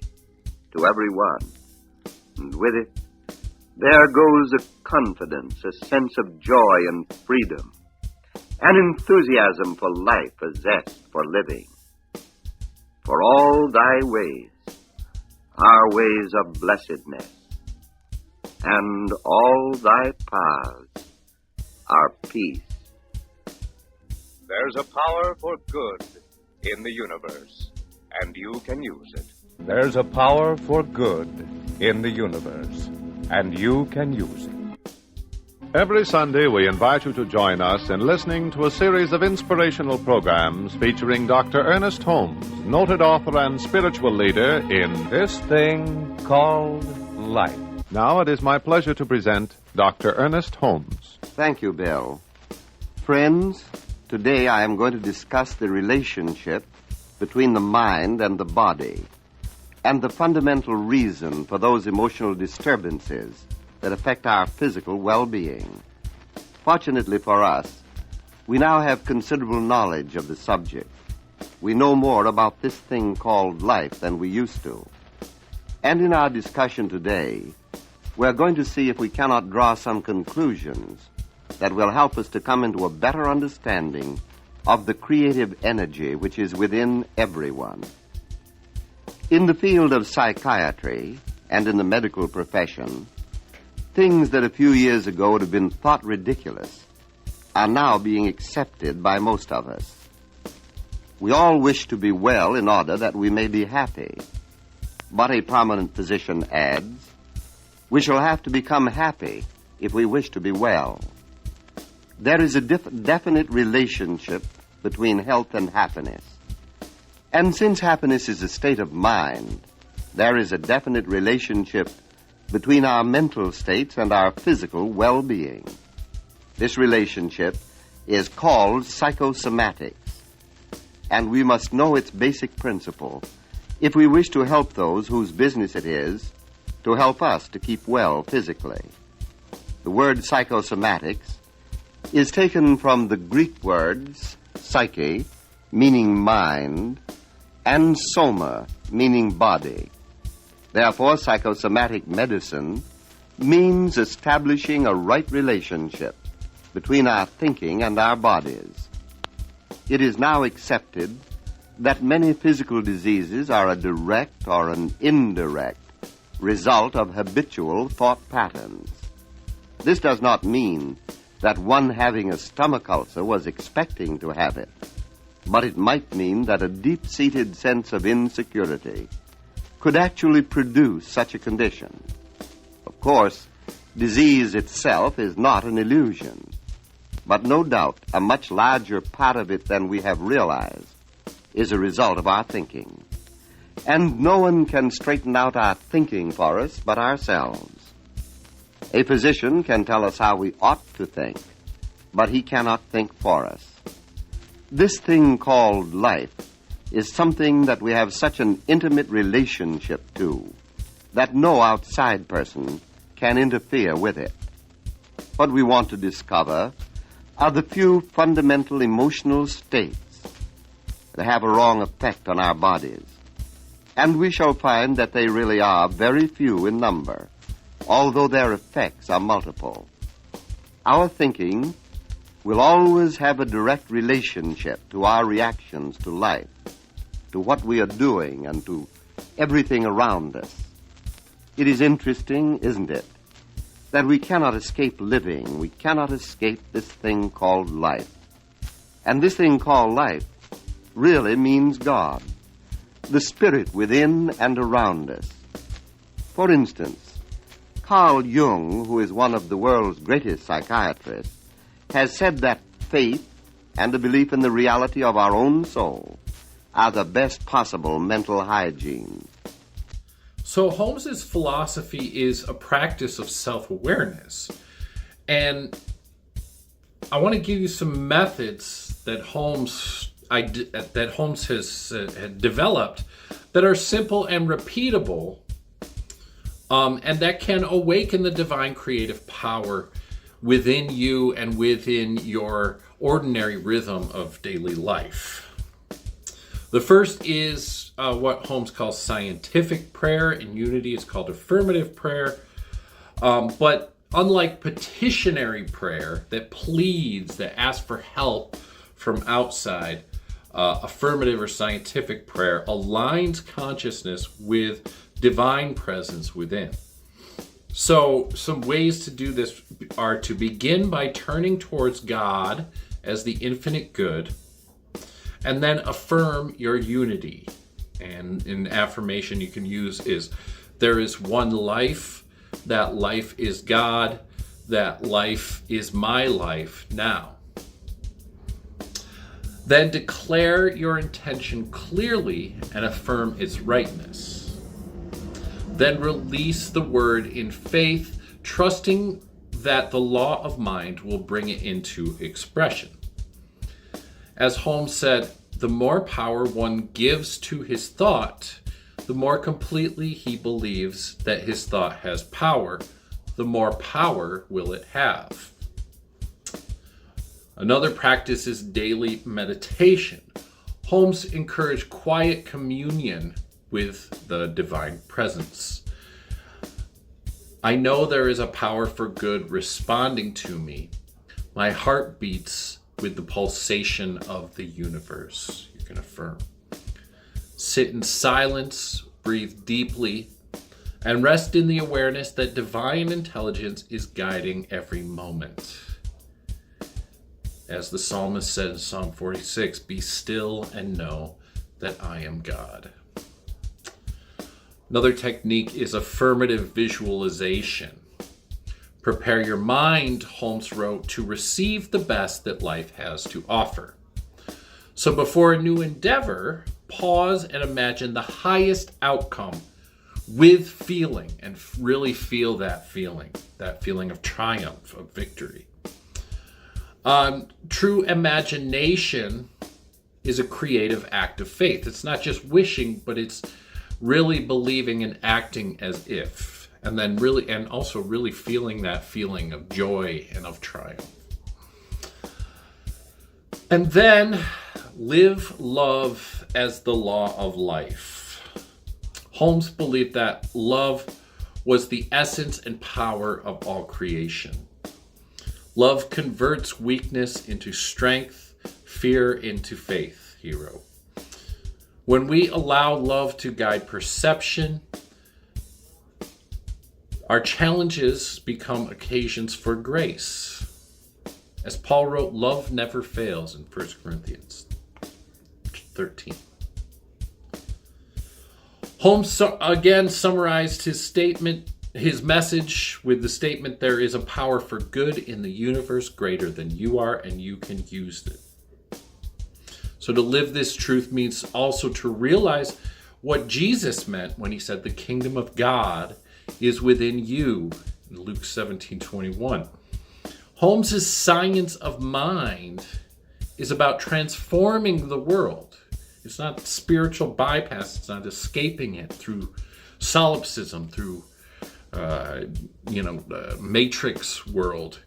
[SPEAKER 8] to everyone. And with it, there goes a confidence, a sense of joy and freedom, an enthusiasm for life, a zest for living. For all thy ways are ways of blessedness, and all thy paths are peace.
[SPEAKER 4] There's a power for good in the universe, and you can use it.
[SPEAKER 11] There's a power for good in the universe, and you can use it.
[SPEAKER 12] Every Sunday, we invite you to join us in listening to a series of inspirational programs featuring Dr. Ernest Holmes, noted author and spiritual leader in
[SPEAKER 11] This Thing Called Life.
[SPEAKER 12] Now it is my pleasure to present Dr. Ernest Holmes.
[SPEAKER 10] Thank you, Bill. Friends, today I am going to discuss the relationship between the mind and the body and the fundamental reason for those emotional disturbances that affect our physical well-being. Fortunately for us, we now have considerable knowledge of the subject. We know more about this thing called life than we used to. And in our discussion today, we're going to see if we cannot draw some conclusions that will help us to come into a better understanding of the creative energy which is within everyone. In the field of psychiatry and in the medical profession, things that a few years ago would have been thought ridiculous are now being accepted by most of us. We all wish to be well in order that we may be happy. But a prominent physician adds, we shall have to become happy if we wish to be well. There is a definite relationship between health and happiness. And since happiness is a state of mind, there is a definite relationship between our mental states and our physical well-being. This relationship is called psychosomatics, and we must know its basic principle if we wish to help those whose business it is to help us to keep well physically. The word psychosomatics is taken from the Greek words psyche, meaning mind, and soma, meaning body. Therefore, psychosomatic medicine means establishing a right relationship between our thinking and our bodies. It is now accepted that many physical diseases are a direct or an indirect result of habitual thought patterns. This does not mean that one having a stomach ulcer was expecting to have it, but it might mean that a deep-seated sense of insecurity could actually produce such a condition. Of course, disease itself is not an illusion, but no doubt a much larger part of it than we have realized is a result of our thinking. And no one can straighten out our thinking for us but ourselves. A physician can tell us how we ought to think, but he cannot think for us. This thing called life is something that we have such an intimate relationship to that no outside person can interfere with it. What we want to discover are the few fundamental emotional states that have a wrong effect on our bodies. And we shall find that they really are very few in number, although their effects are multiple. Our thinking will always have a direct relationship to our reactions to life, to what we are doing, and to everything around us. It is interesting, isn't it, that we cannot escape living. We cannot escape this thing called life. And this thing called life really means God, the spirit within and around us. For instance, Carl Jung, who is one of the world's greatest psychiatrists, has said that faith and a belief in the reality of our own soul are the best possible mental hygiene.
[SPEAKER 5] So Holmes's philosophy is a practice of self-awareness. And I want to give you some methods that Holmes has developed that are simple and repeatable, and that can awaken the divine creative power within you and within your ordinary rhythm of daily life. The first is what Holmes calls scientific prayer. In Unity, it's called affirmative prayer. But unlike petitionary prayer that pleads, that asks for help from outside, affirmative or scientific prayer aligns consciousness with divine presence within. So some ways to do this are to begin by turning towards God as the infinite good, and then affirm your unity. And an affirmation you can use is, there is one life, that life is God, that life is my life now. Then declare your intention clearly and affirm its rightness. Then release the word in faith, trusting that the law of mind will bring it into expression. As Holmes said, the more power one gives to his thought, the more completely he believes that his thought has power, the more power will it have. Another practice is daily meditation. Holmes encouraged quiet communion with the divine presence. I know there is a power for good responding to me. My heart beats with the pulsation of the universe. You can affirm. Sit in silence, breathe deeply, and rest in the awareness that divine intelligence is guiding every moment. As the psalmist said in Psalm 46, be still and know that I am God. Another technique is affirmative visualization. Prepare your mind, Holmes wrote, to receive the best that life has to offer. So before a new endeavor, pause and imagine the highest outcome with feeling, and really feel that feeling of triumph, of victory. True imagination is a creative act of faith. It's not just wishing, but it's really believing and acting as if, and then also really feeling that feeling of joy and of triumph. And then live love as the law of life. Holmes believed that love was the essence and power of all creation. Love converts weakness into strength, fear into faith, he wrote. When we allow love to guide perception, our challenges become occasions for grace. As Paul wrote, love never fails in 1 Corinthians 13. Holmes again summarized his message with the statement, there is a power for good in the universe greater than you are, and you can use it. So to live this truth means also to realize what Jesus meant when he said the kingdom of God is within you, in Luke 17:21. Holmes's science of mind is about transforming the world. It's not spiritual bypass. It's not escaping it through solipsism, through the matrix world,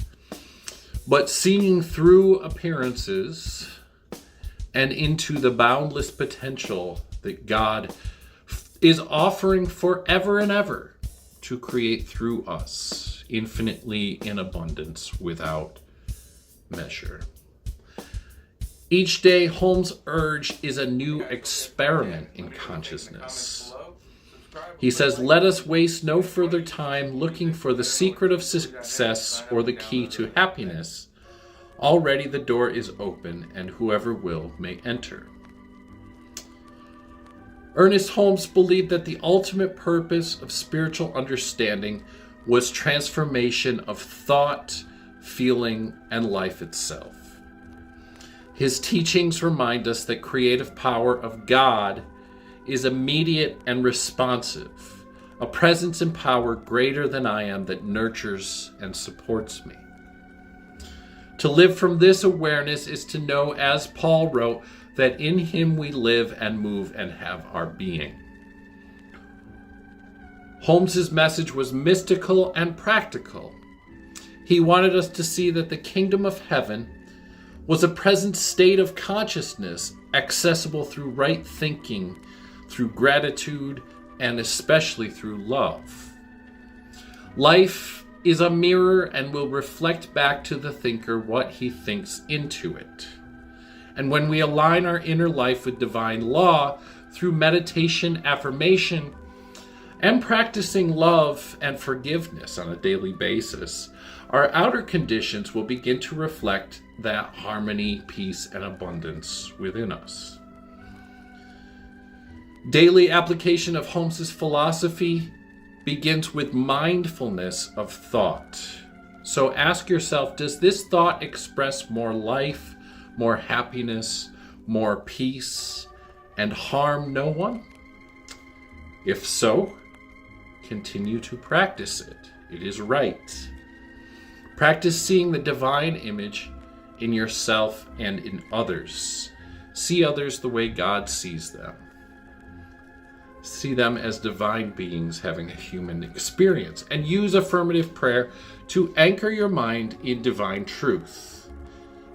[SPEAKER 5] but seeing through appearances and into the boundless potential that God is offering forever and ever to create through us, infinitely in abundance, without measure. Each day, Holmes' urge is a new experiment in consciousness. He says, let us waste no further time looking for the secret of success or the key to happiness. Already the door is open, and whoever will may enter. Ernest Holmes believed that the ultimate purpose of spiritual understanding was transformation of thought, feeling, and life itself. His teachings remind us that creative power of God is immediate and responsive, a presence and power greater than I am that nurtures and supports me. To live from this awareness is to know, as Paul wrote, that in him we live and move and have our being. Holmes's message was mystical and practical. He wanted us to see that the kingdom of heaven was a present state of consciousness accessible through right thinking, through gratitude, and especially through love. Life is a mirror and will reflect back to the thinker what he thinks into it. And when we align our inner life with divine law through meditation, affirmation, and practicing love and forgiveness on a daily basis, our outer conditions will begin to reflect that harmony, peace, and abundance within us. Daily application of Holmes's philosophy begins with mindfulness of thought. So ask yourself, does this thought express more life, more happiness, more peace, and harm no one? If so, continue to practice it. It is right. Practice seeing the divine image in yourself and in others. See others the way God sees them. See them as divine beings having a human experience. And use affirmative prayer to anchor your mind in divine truth.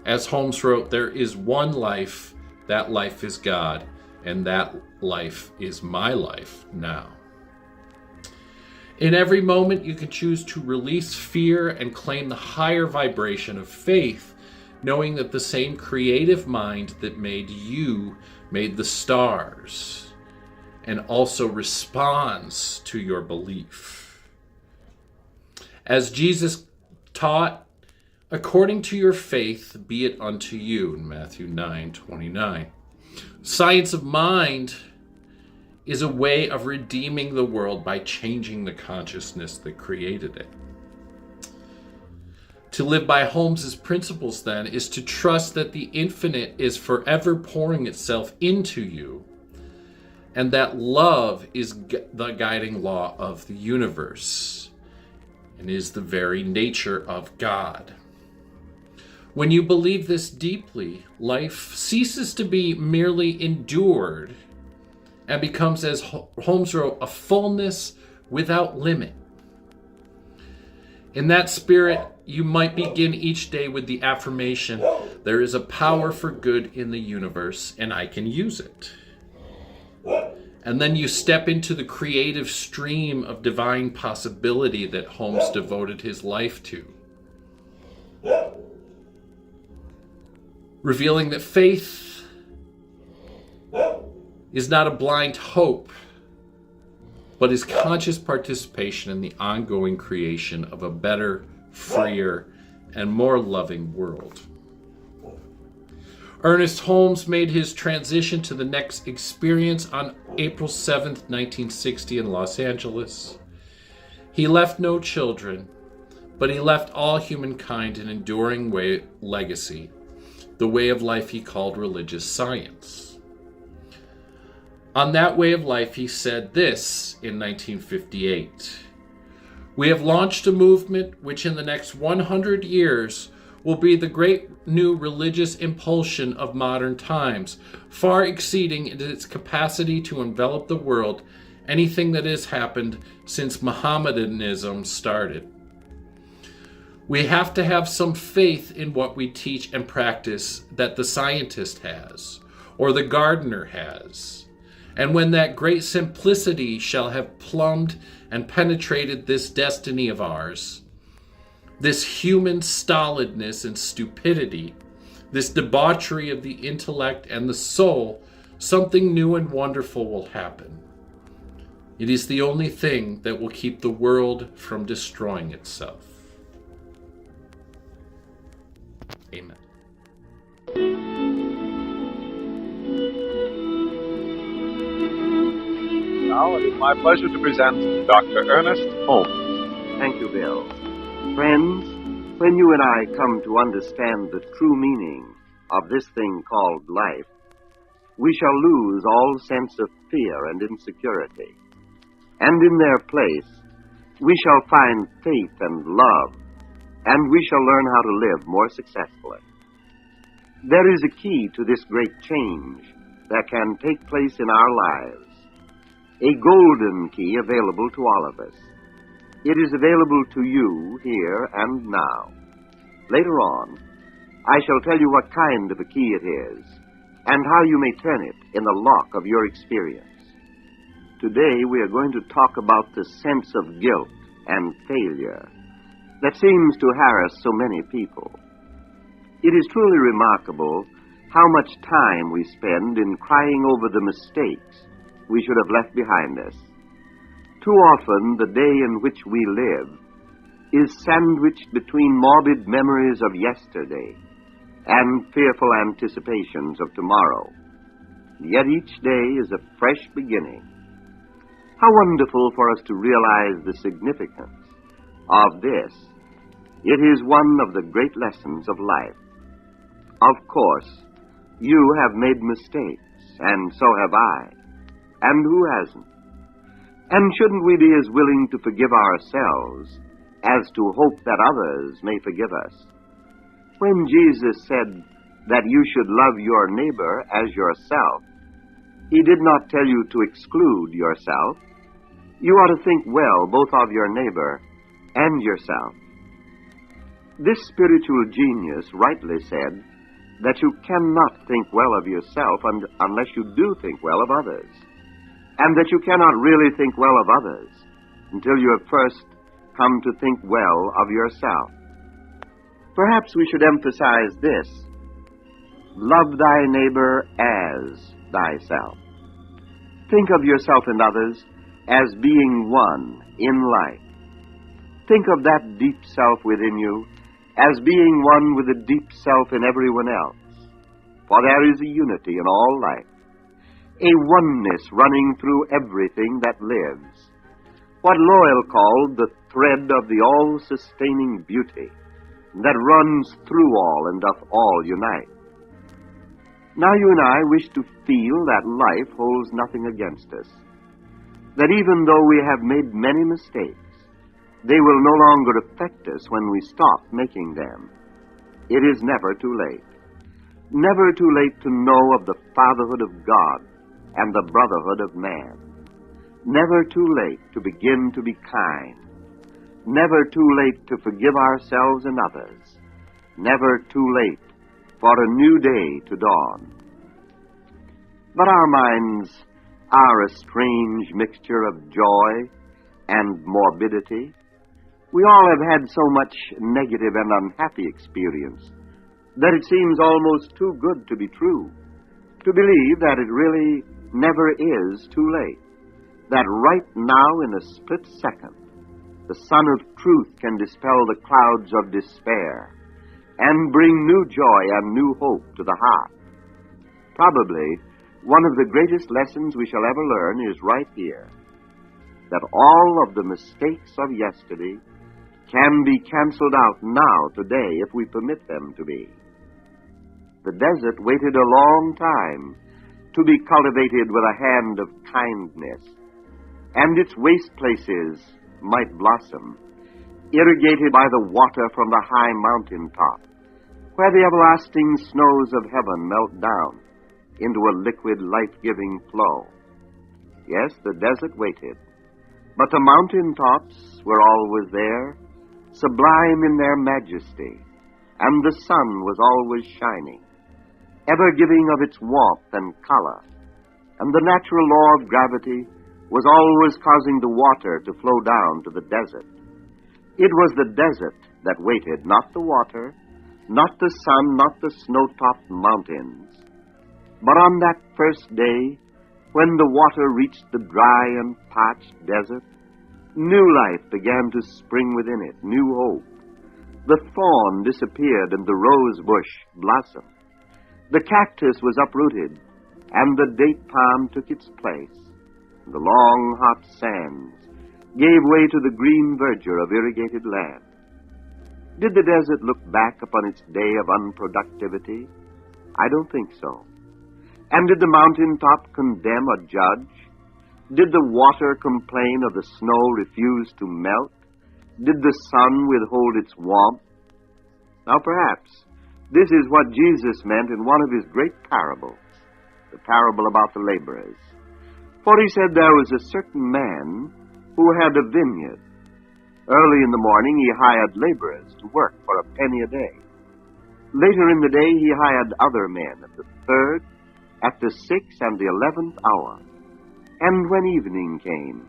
[SPEAKER 5] As Holmes wrote, there is one life, that life is God, and that life is my life now. In every moment, you can choose to release fear and claim the higher vibration of faith, knowing that the same creative mind that made you made the stars and also responds to your belief. As Jesus taught, according to your faith, be it unto you, in Matthew 9:29. Science of mind is a way of redeeming the world by changing the consciousness that created it. To live by Holmes's principles, then, is to trust that the infinite is forever pouring itself into you, and that love is the guiding law of the universe and is the very nature of God. When you believe this deeply, life ceases to be merely endured and becomes, as Holmes wrote, a fullness without limit. In that spirit, you might begin each day with the affirmation, there is a power for good in the universe, and I can use it. And then you step into the creative stream of divine possibility that Holmes devoted his life to, revealing that faith is not a blind hope, but is conscious participation in the ongoing creation of a better, freer, and more loving world. Ernest Holmes made his transition to the next experience on April 7th, 1960 in Los Angeles. He left no children, but he left all humankind an enduring legacy, the way of life he called religious science. On that way of life, he said this in 1958. We have launched a movement which in the next 100 years will be the great new religious impulsion of modern times, far exceeding in its capacity to envelop the world anything that has happened since Mohammedanism started. We have to have some faith in what we teach and practice that the scientist has, or the gardener has. And when that great simplicity shall have plumbed and penetrated this destiny of ours, this human stolidness and stupidity, this debauchery of the intellect and the soul, something new and wonderful will happen. It is the only thing that will keep the world from destroying itself. Amen.
[SPEAKER 12] Now it is my pleasure to present Dr. Ernest Holmes.
[SPEAKER 8] Thank you, Bill. Friends, when you and I come to understand the true meaning of this thing called life, we shall lose all sense of fear and insecurity. And in their place, we shall find faith and love, and we shall learn how to live more successfully. There is a key to this great change that can take place in our lives, a golden key available to all of us. It is available to you here and now. Later on, I shall tell you what kind of a key it is and how you may turn it in the lock of your experience. Today, we are going to talk about the sense of guilt and failure that seems to harass so many people. It is truly remarkable how much time we spend in crying over the mistakes we should have left behind us. Too often, the day in which we live is sandwiched between morbid memories of yesterday and fearful anticipations of tomorrow. Yet each day is a fresh beginning. How wonderful for us to realize the significance of this,
[SPEAKER 10] It is one of the great lessons of life. Of course, you have made mistakes, and so have I. And who hasn't? And shouldn't we be as willing to forgive ourselves as to hope that others may forgive us? When Jesus said that you should love your neighbor as yourself, he did not tell you to exclude yourself. You ought to think well both of your neighbor and yourself. This spiritual genius rightly said that you cannot think well of yourself unless you do think well of others, and that you cannot really think well of others until you have first come to think well of yourself. Perhaps we should emphasize this: love thy neighbor as thyself. Think of yourself and others as being one in life. Think of that deep self within you as being one with the deep self in everyone else. For there is a unity in all life, a oneness running through everything that lives, what Loyal called the thread of the all-sustaining beauty that runs through all and doth all unite. Now you and I wish to feel that life holds nothing against us, that even though we have made many mistakes, they will no longer affect us when we stop making them. It is never too late. Never too late to know of the fatherhood of God and the brotherhood of man. Never too late to begin to be kind. Never too late to forgive ourselves and others. Never too late for a new day to dawn. But our minds are a strange mixture of joy and morbidity. We all have had so much negative and unhappy experience that it seems almost too good to be true, to believe that it really never is too late, that right now in a split second, the Sun of Truth can dispel the clouds of despair and bring new joy and new hope to the heart. Probably one of the greatest lessons we shall ever learn is right here, that all of the mistakes of yesterday can be canceled out now, today, if we permit them to be. The desert waited a long time to be cultivated with a hand of kindness, and its waste places might blossom, irrigated by the water from the high mountain top, where the everlasting snows of heaven melt down into a liquid, life-giving flow. Yes, the desert waited, but the mountain tops were always there, sublime in their majesty, and the sun was always shining, ever giving of its warmth and color, and the natural law of gravity was always causing the water to flow down to the desert. It was the desert that waited, not the water, not the sun, not the snow-topped mountains. But on that first day, when the water reached the dry and parched desert, new life began to spring within it, new hope. The thorn disappeared and the rose bush blossomed. The cactus was uprooted, and the date palm took its place. The long, hot sands gave way to the green verdure of irrigated land. Did the desert look back upon its day of unproductivity? I don't think so. And did the mountain top condemn or judge? Did the water complain of the snow refuse to melt? Did the sun withhold its warmth? Now perhaps this is what Jesus meant in one of his great parables, the parable about the laborers. For he said there was a certain man who had a vineyard. Early in the morning he hired laborers to work for a penny a day. Later in the day he hired other men at the third, at the 6th, and the 11th hour. And when evening came,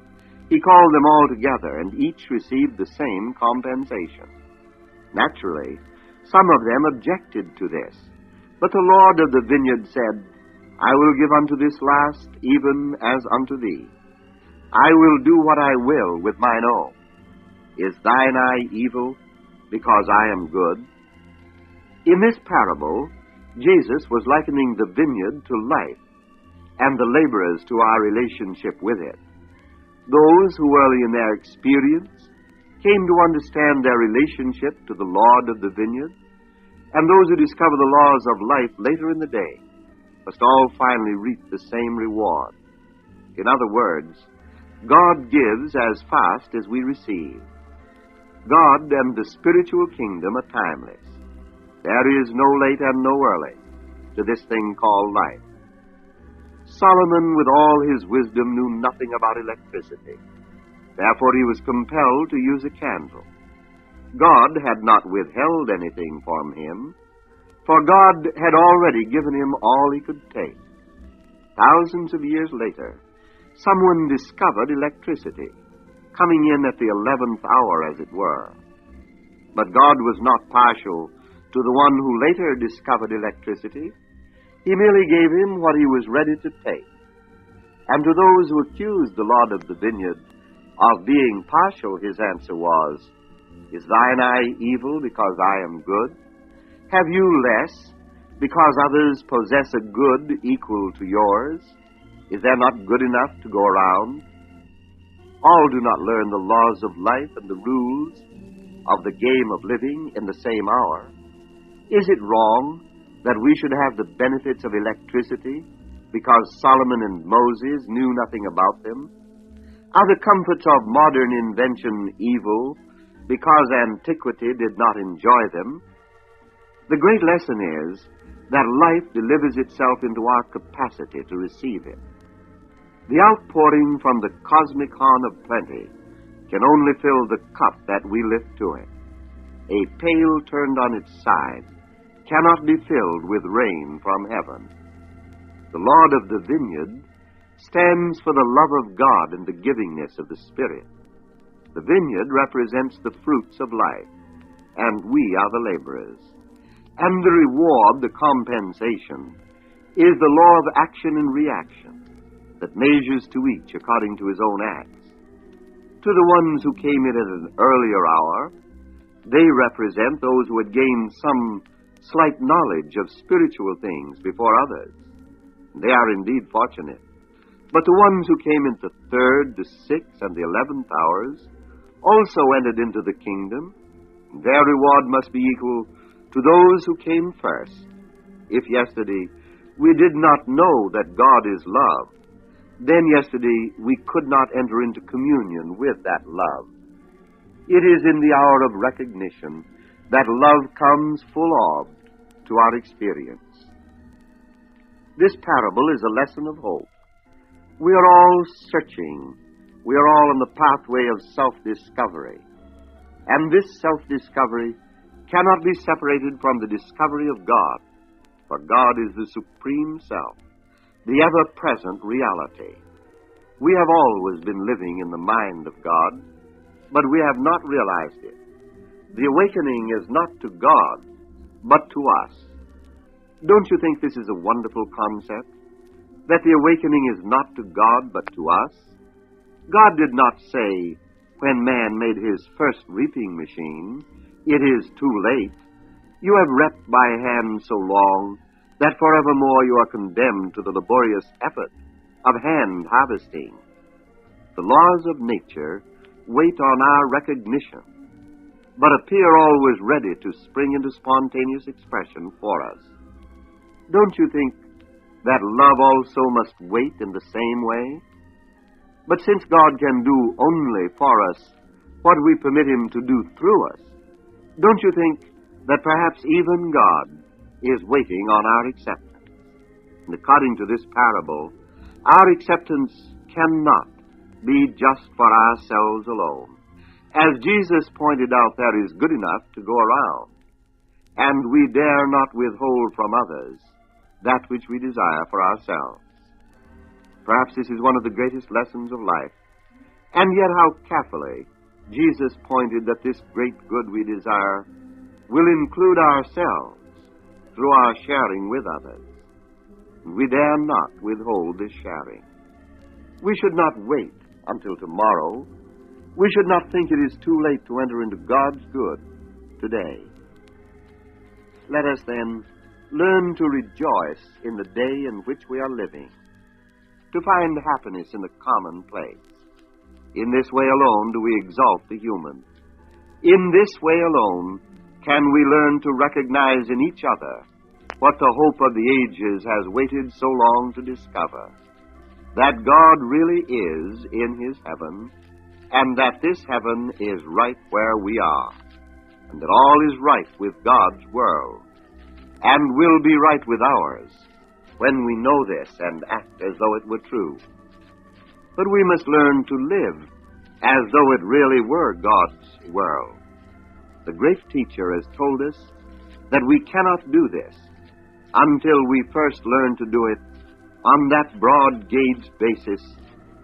[SPEAKER 10] he called them all together, and each received the same compensation. Naturally, some of them objected to this, but the Lord of the vineyard said, I will give unto this last even as unto thee. I will do what I will with mine own. Is thine eye evil, because I am good? In this parable, Jesus was likening the vineyard to life, and the laborers to our relationship with it. Those who early in their experience came to understand their relationship to the Lord of the vineyard, and those who discover the laws of life later in the day must all finally reap the same reward. In other words, God gives as fast as we receive. God and the spiritual kingdom are timeless. There is no late and no early to this thing called life. Solomon, with all his wisdom, knew nothing about electricity. Therefore, he was compelled to use a candle. God had not withheld anything from him, for God had already given him all he could take. Thousands of years later, someone discovered electricity, coming in at the 11th hour, as it were. But God was not partial to the one who later discovered electricity. He merely gave him what he was ready to take. And to those who accused the Lord of the vineyard of being partial, his answer was, "Is thine eye evil because I am good? Have you less because others possess a good equal to yours? Is there not good enough to go around? All do not learn the laws of life and the rules of the game of living in the same hour. Is it wrong that we should have the benefits of electricity because Solomon and Moses knew nothing about them? Are the comforts of modern invention evil because antiquity did not enjoy them? The great lesson is that life delivers itself into our capacity to receive it. The outpouring from the cosmic horn of plenty can only fill the cup that we lift to it. A pail turned on its side cannot be filled with rain from heaven. The Lord of the vineyard stands for the love of God and the givingness of the Spirit. The vineyard represents the fruits of life, and we are the laborers. And the reward, the compensation, is the law of action and reaction that measures to each according to his own acts. To the ones who came in at an earlier hour, they represent those who had gained some slight knowledge of spiritual things before others. They are indeed fortunate. But the ones who came into the 3rd, the 6th, and the 11th hours also entered into the kingdom. Their reward must be equal to those who came first. If yesterday we did not know that God is love, then yesterday we could not enter into communion with that love. It is in the hour of recognition that love comes full of to our experience. This parable is a lesson of hope. We are all searching. We are all on the pathway of self-discovery. And this self-discovery cannot be separated from the discovery of God, for God is the supreme self, the ever-present reality. We have always been living in the mind of God, but we have not realized it. The awakening is not to God, but to us. Don't you think this is a wonderful concept? That the awakening is not to God, but to us? God did not say, when man made his first reaping machine, "It is too late. You have reaped by hand so long that forevermore you are condemned to the laborious effort of hand harvesting." The laws of nature wait on our recognition, but appear always ready to spring into spontaneous expression for us. Don't you think that love also must wait in the same way? But since God can do only for us what we permit him to do through us, don't you think that perhaps even God is waiting on our acceptance? And according to this parable, our acceptance cannot be just for ourselves alone. As Jesus pointed out, there is good enough to go around, and we dare not withhold from others that which we desire for ourselves. Perhaps this is one of the greatest lessons of life. And yet how carefully Jesus pointed that this great good we desire will include ourselves through our sharing with others. We dare not withhold this sharing. We should not wait until tomorrow. We should not think it is too late to enter into God's good today. Let us then learn to rejoice in the day in which we are living, to find happiness in the commonplace. In this way alone do we exalt the human,
[SPEAKER 8] In this way alone can we learn to recognize in each other what the hope of the ages has waited so long to discover, that God really is in his heaven, and that this heaven is right where we are, and that all is right with God's world, and will be right with ours, when we know this and act as though it were true. But we must learn to live as though it really were God's world. The great teacher has told us that we cannot do this until we first learn to do it on that broad gauge basis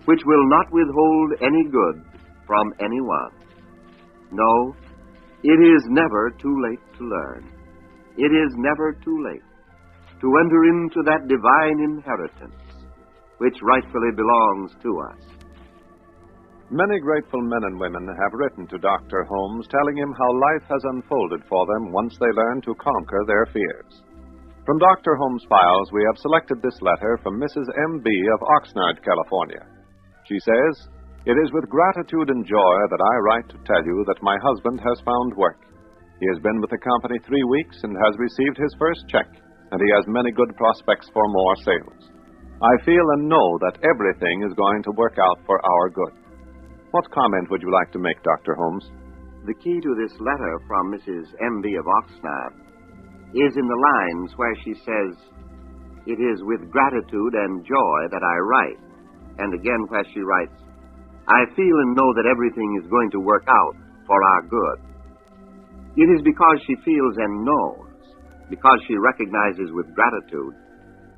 [SPEAKER 8] which will not withhold any good from anyone. No, it is never too late to learn. It is never too late to enter into that divine inheritance which rightfully belongs to us.
[SPEAKER 12] Many grateful men and women have written to Dr. Holmes telling him how life has unfolded for them once they learn to conquer their fears. From Dr. Holmes' files, we have selected this letter from Mrs. M.B. of Oxnard, California. She says, "It is with gratitude and joy that I write to tell you that my husband has found work. He has been with the company 3 weeks and has received his first check, and he has many good prospects for more sales. I feel and know that everything is going to work out for our good." What comment would you like to make, Dr. Holmes?
[SPEAKER 8] The key to this letter from Mrs. M.B. of Oxnard is in the lines where she says, "It is with gratitude and joy that I write," and again where she writes, "I feel and know that everything is going to work out for our good." It is because she feels and knows, because she recognizes with gratitude,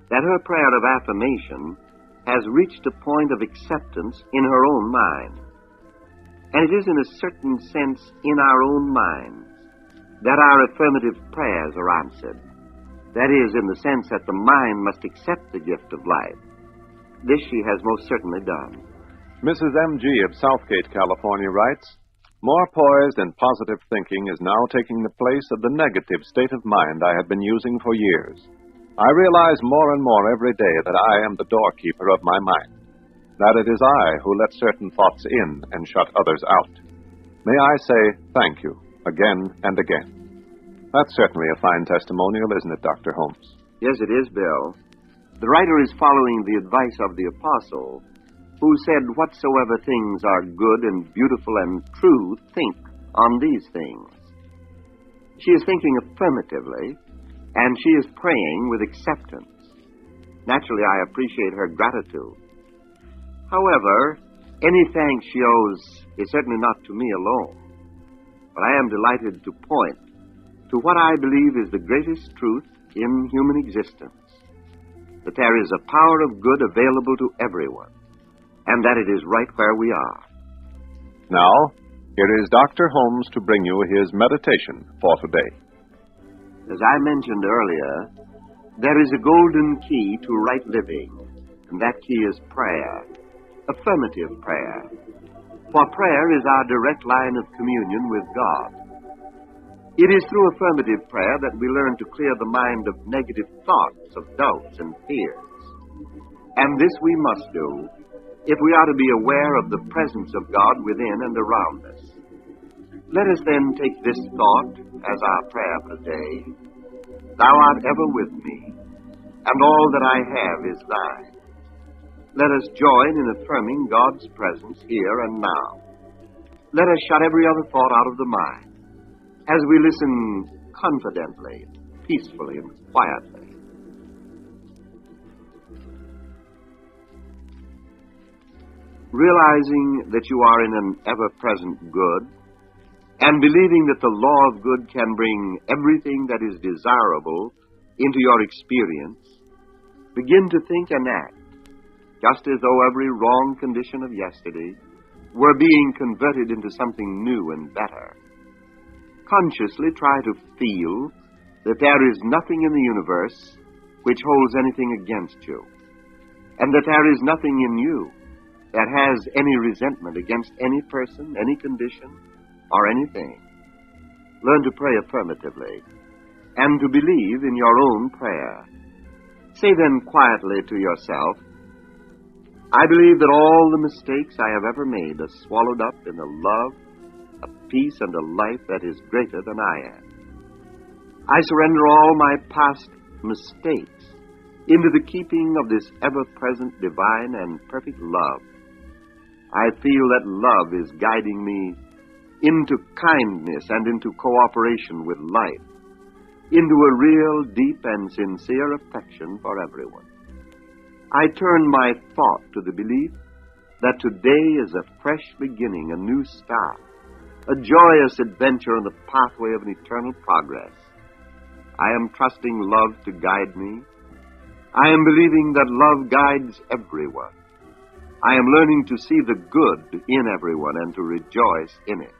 [SPEAKER 8] that her prayer of affirmation has reached a point of acceptance in her own mind. And it is in a certain sense in our own minds that our affirmative prayers are answered. That is, in the sense that the mind must accept the gift of life. This she has most certainly done.
[SPEAKER 12] Mrs. M.G. of Southgate, California writes, "More poised and positive thinking is now taking the place of the negative state of mind I had been using for years. I realize more and more every day that I am the doorkeeper of my mind, that it is I who let certain thoughts in and shut others out. May I say thank you again and again." That's certainly a fine testimonial, isn't it, Dr. Holmes?
[SPEAKER 8] Yes, it is, Bill. The writer is following the advice of the apostle, who said, "Whatsoever things are good and beautiful and true, think on these things." She is thinking affirmatively, and she is praying with acceptance. Naturally, I appreciate her gratitude. However, any thanks she owes is certainly not to me alone. But I am delighted to point to what I believe is the greatest truth in human existence, that there is a power of good available to everyone, and that it is right where we are.
[SPEAKER 12] Now, here is Dr. Holmes to bring you his meditation for today.
[SPEAKER 8] As I mentioned earlier, there is a golden key to right living, and that key is prayer, affirmative prayer. For prayer is our direct line of communion with God. It is through affirmative prayer that we learn to clear the mind of negative thoughts, of doubts and fears. And this we must do if we are to be aware of the presence of God within and around us. Let us then take this thought as our prayer for the day. "Thou art ever with me, and all that I have is thine." Let us join in affirming God's presence here and now. Let us shut every other thought out of the mind as we listen confidently, peacefully, and quietly. Realizing that you are in an ever-present good, and believing that the law of good can bring everything that is desirable into your experience, begin to think and act just as though every wrong condition of yesterday were being converted into something new and better. Consciously try to feel that there is nothing in the universe which holds anything against you, and that there is nothing in you that has any resentment against any person, any condition, or anything. Learn to pray affirmatively, and to believe in your own prayer. Say then quietly to yourself, "I believe that all the mistakes I have ever made are swallowed up in the love,
[SPEAKER 10] a peace and a life that is greater than I am. I surrender all my past mistakes into the keeping of this ever-present divine and perfect love. I feel that love is guiding me into kindness and into cooperation with life, into a real, deep, and sincere affection for everyone. I turn my thought to the belief that today is a fresh beginning, a new start, a joyous adventure on the pathway of an eternal progress. I am trusting love to guide me. I am believing that love guides everyone. I am learning to see the good in everyone and to rejoice in it.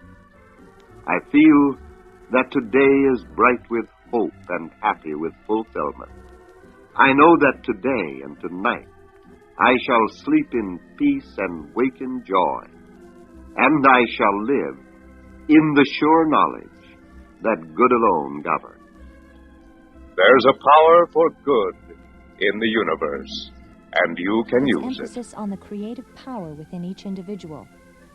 [SPEAKER 10] I feel that today is bright with hope and happy with fulfillment. I know that today and tonight I shall sleep in peace and wake in joy, and I shall live in the sure knowledge that good alone governs.
[SPEAKER 4] There's a power for good in the universe, and you can use it.
[SPEAKER 3] Emphasis on the creative power within each individual.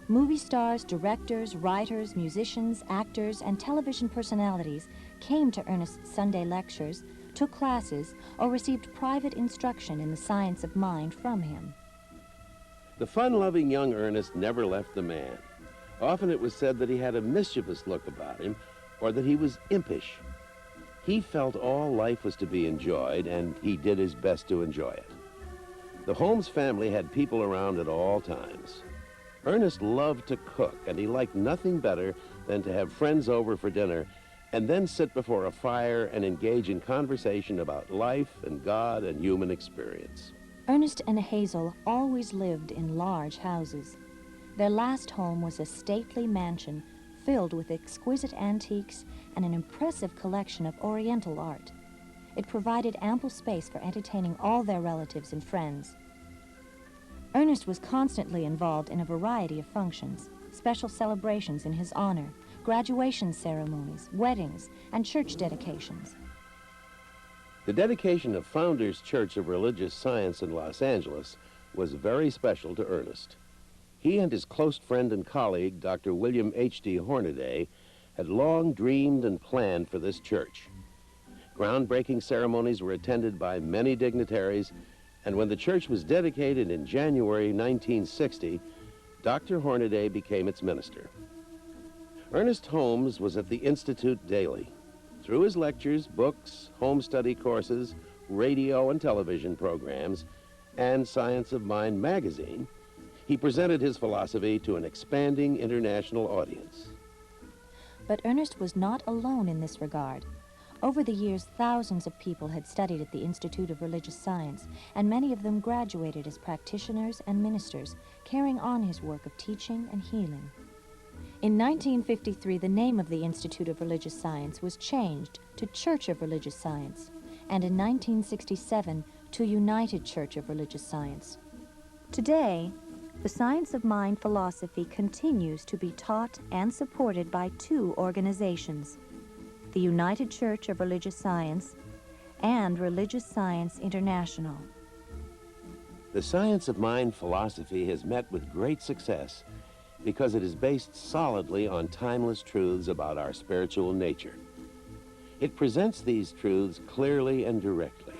[SPEAKER 3] Movie stars, directors, writers, musicians, actors, and television personalities came to Ernest's Sunday lectures, took classes, or received private instruction in the science of mind from him.
[SPEAKER 2] The fun-loving young Ernest never left the man. Often it was said that he had a mischievous look about him, or that he was impish. He felt all life was to be enjoyed, and he did his best to enjoy it. The Holmes family had people around at all times. Ernest loved to cook, and he liked nothing better than to have friends over for dinner and then sit before a fire and engage in conversation about life and God and human experience.
[SPEAKER 3] Ernest and Hazel always lived in large houses. Their last home was a stately mansion filled with exquisite antiques and an impressive collection of Oriental art. It provided ample space for entertaining all their relatives and friends. Ernest was constantly involved in a variety of functions, special celebrations in his honor, graduation ceremonies, weddings, and church dedications.
[SPEAKER 2] The dedication of Founders Church of Religious Science in Los Angeles was very special to Ernest. He and his close friend and colleague, Dr. William H.D. Hornaday, had long dreamed and planned for this church. Groundbreaking ceremonies were attended by many dignitaries, and when the church was dedicated in January 1960, Dr. Hornaday became its minister. Ernest Holmes was at the Institute daily. Through his lectures, books, home study courses, radio and television programs, and Science of Mind magazine, he presented his philosophy to an expanding international audience.
[SPEAKER 3] But Ernest was not alone in this regard. Over the years, thousands of people had studied at the Institute of Religious Science, and many of them graduated as practitioners and ministers, carrying on his work of teaching and healing. In 1953, the name of the Institute of Religious Science was changed to Church of Religious Science, and in 1967 to United Church of Religious Science. Today, the Science of Mind philosophy continues to be taught and supported by two organizations, the United Church of Religious Science and Religious Science International.
[SPEAKER 2] The Science of Mind philosophy has met with great success because it is based solidly on timeless truths about our spiritual nature. It presents these truths clearly and directly.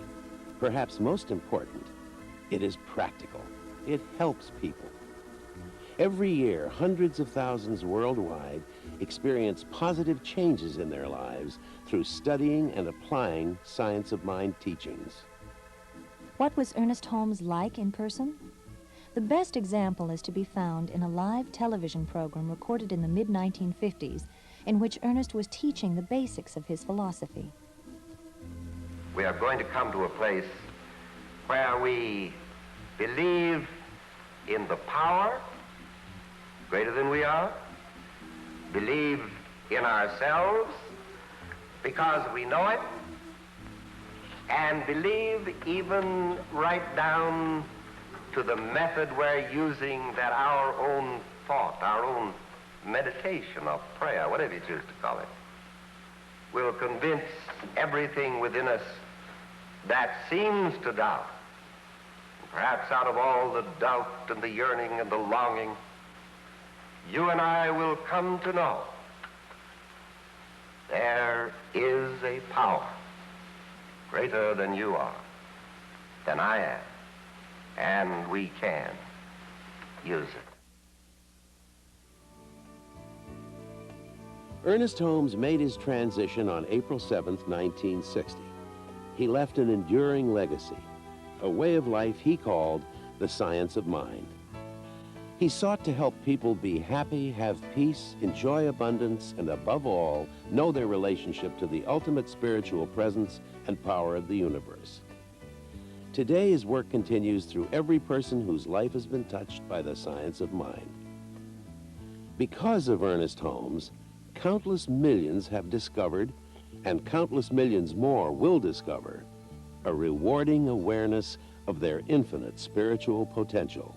[SPEAKER 2] Perhaps most important, it is practical. It helps people. Every year, hundreds of thousands worldwide experience positive changes in their lives through studying and applying Science of Mind teachings.
[SPEAKER 3] What was Ernest Holmes like in person? The best example is to be found in a live television program recorded in the mid-1950s in which Ernest was teaching the basics of his philosophy.
[SPEAKER 1] We are going to come to a place where we believe in the power greater than we are, believe in ourselves because we know it, and believe even right down to the method we're using, that our own thought, our own meditation or prayer, whatever you choose to call it, will convince everything within us that seems to doubt. Perhaps out of all the doubt and the yearning and the longing, you and I will come to know there is a power greater than you are, than I am, and we can use it.
[SPEAKER 2] Ernest Holmes made his transition on April 7th, 1960. He left an enduring legacy, a way of life he called the science of mind. He sought to help people be happy, have peace, enjoy abundance, and above all, know their relationship to the ultimate spiritual presence and power of the universe. Today, his work continues through every person whose life has been touched by the science of mind. Because of Ernest Holmes, countless millions have discovered, and countless millions more will discover, a rewarding awareness of their infinite spiritual potential.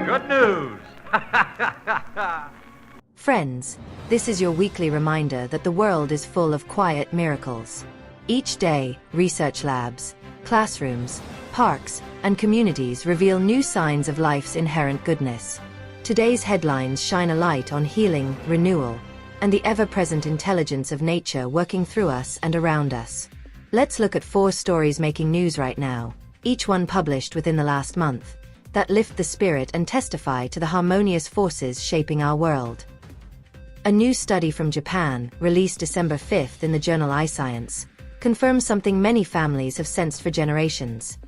[SPEAKER 13] Good news!
[SPEAKER 14] Friends, this is your weekly reminder that the world is full of quiet miracles. Each day, research labs, classrooms, parks, and communities reveal new signs of life's inherent goodness. Today's headlines shine a light on healing, renewal, and the ever-present intelligence of nature working through us and around us. Let's look at 4 stories making news right now, each one published within the last month, that lift the spirit and testify to the harmonious forces shaping our world. A new study from Japan, released December 5th in the journal iScience, confirms something many families have sensed for generations.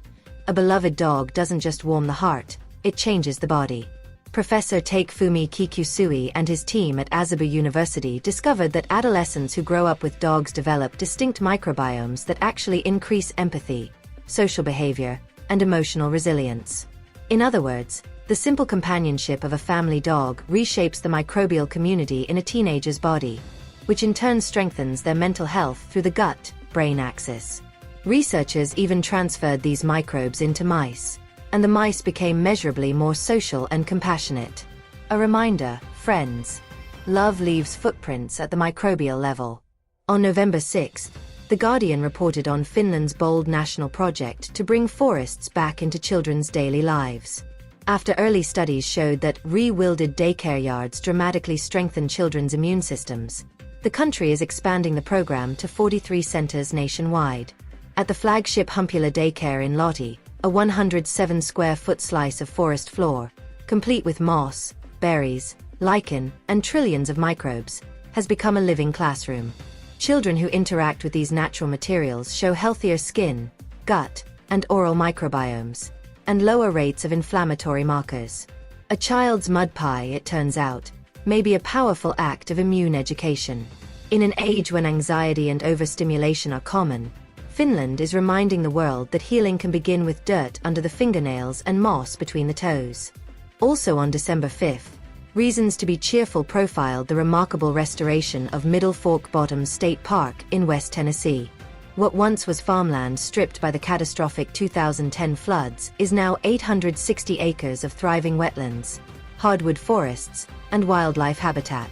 [SPEAKER 14] A beloved dog doesn't just warm the heart, it changes the body. Professor Takefumi Kikusui and his team at Asabu University discovered that adolescents who grow up with dogs develop distinct microbiomes that actually increase empathy, social behavior, and emotional resilience. In other words, the simple companionship of a family dog reshapes the microbial community in a teenager's body, which in turn strengthens their mental health through the gut-brain axis. Researchers even transferred these microbes into mice, and the mice became measurably more social and compassionate. A reminder, friends, love leaves footprints at the microbial level. On November 6th, The Guardian reported on Finland's bold national project to bring forests back into children's daily lives. After early studies showed that re-wilded daycare yards dramatically strengthen children's immune systems, the country is expanding the program to 43 centers nationwide. At the flagship Humpula Daycare in Lottie, a 107-square-foot slice of forest floor, complete with moss, berries, lichen, and trillions of microbes, has become a living classroom. Children who interact with these natural materials show healthier skin, gut, and oral microbiomes, and lower rates of inflammatory markers. A child's mud pie, it turns out, may be a powerful act of immune education. In an age when anxiety and overstimulation are common, Finland is reminding the world that healing can begin with dirt under the fingernails and moss between the toes. Also on December 5th, Reasons to be Cheerful profiled the remarkable restoration of Middle Fork Bottom State Park in West Tennessee. What once was farmland stripped by the catastrophic 2010 floods is now 860 acres of thriving wetlands, hardwood forests, and wildlife habitat.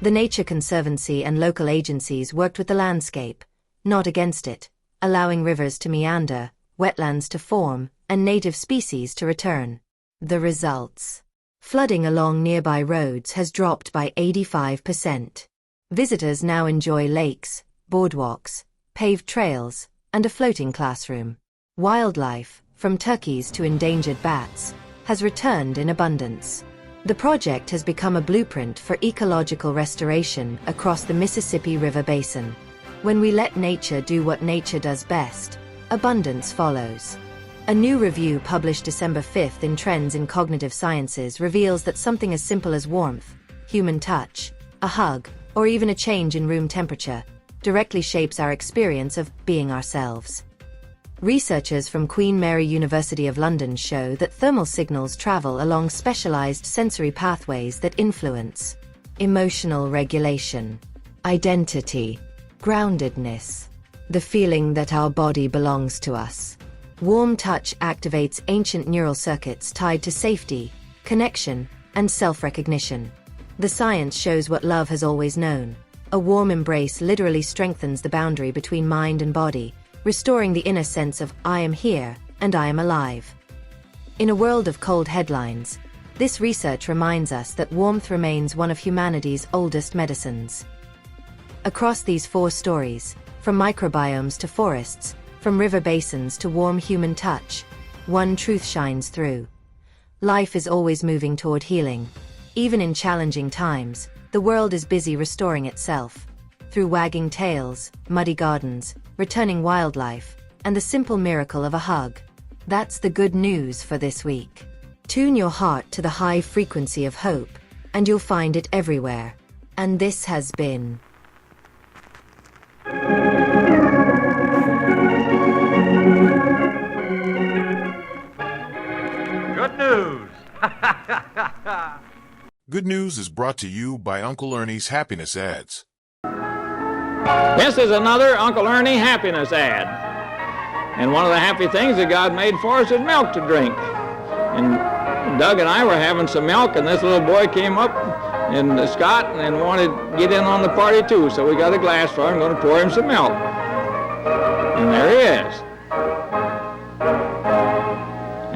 [SPEAKER 14] The Nature Conservancy and local agencies worked with the landscape, not against it, allowing rivers to meander, wetlands to form, and native species to return. The results: flooding along nearby roads has dropped by 85%. Visitors now enjoy lakes, boardwalks, paved trails, and a floating classroom. Wildlife, from turkeys to endangered bats, has returned in abundance. The project has become a blueprint for ecological restoration across the Mississippi River Basin. When we let nature do what nature does best, abundance follows. A new review published December 5th in Trends in Cognitive Sciences reveals that something as simple as warmth, human touch, a hug, or even a change in room temperature directly shapes our experience of being ourselves. Researchers from Queen Mary University of London show that thermal signals travel along specialized sensory pathways that influence emotional regulation, identity, groundedness, the feeling that our body belongs to us. Warm touch activates ancient neural circuits tied to safety, connection, and self-recognition. The science shows what love has always known. A warm embrace literally strengthens the boundary between mind and body, restoring the inner sense of I am here and I am alive. In a world of cold headlines, this research reminds us that warmth remains one of humanity's oldest medicines. Across these 4 stories, from microbiomes to forests, from river basins to warm human touch, one truth shines through. Life is always moving toward healing. Even in challenging times, the world is busy restoring itself. Through wagging tails, muddy gardens, returning wildlife, and the simple miracle of a hug. That's the good news for this week. Tune your heart to the high frequency of hope, and you'll find it everywhere. And this has been
[SPEAKER 13] Good news!
[SPEAKER 6] Good News is brought to you by Uncle Ernie's Happiness Ads.
[SPEAKER 15] This is another Uncle Ernie happiness ad. And one of the happy things that God made for us is milk to drink. And Doug and I were having some milk, and this little boy came up, and Scott, and wanted to get in on the party too. So we got a glass for him. I'm going to pour him some milk. And there he is.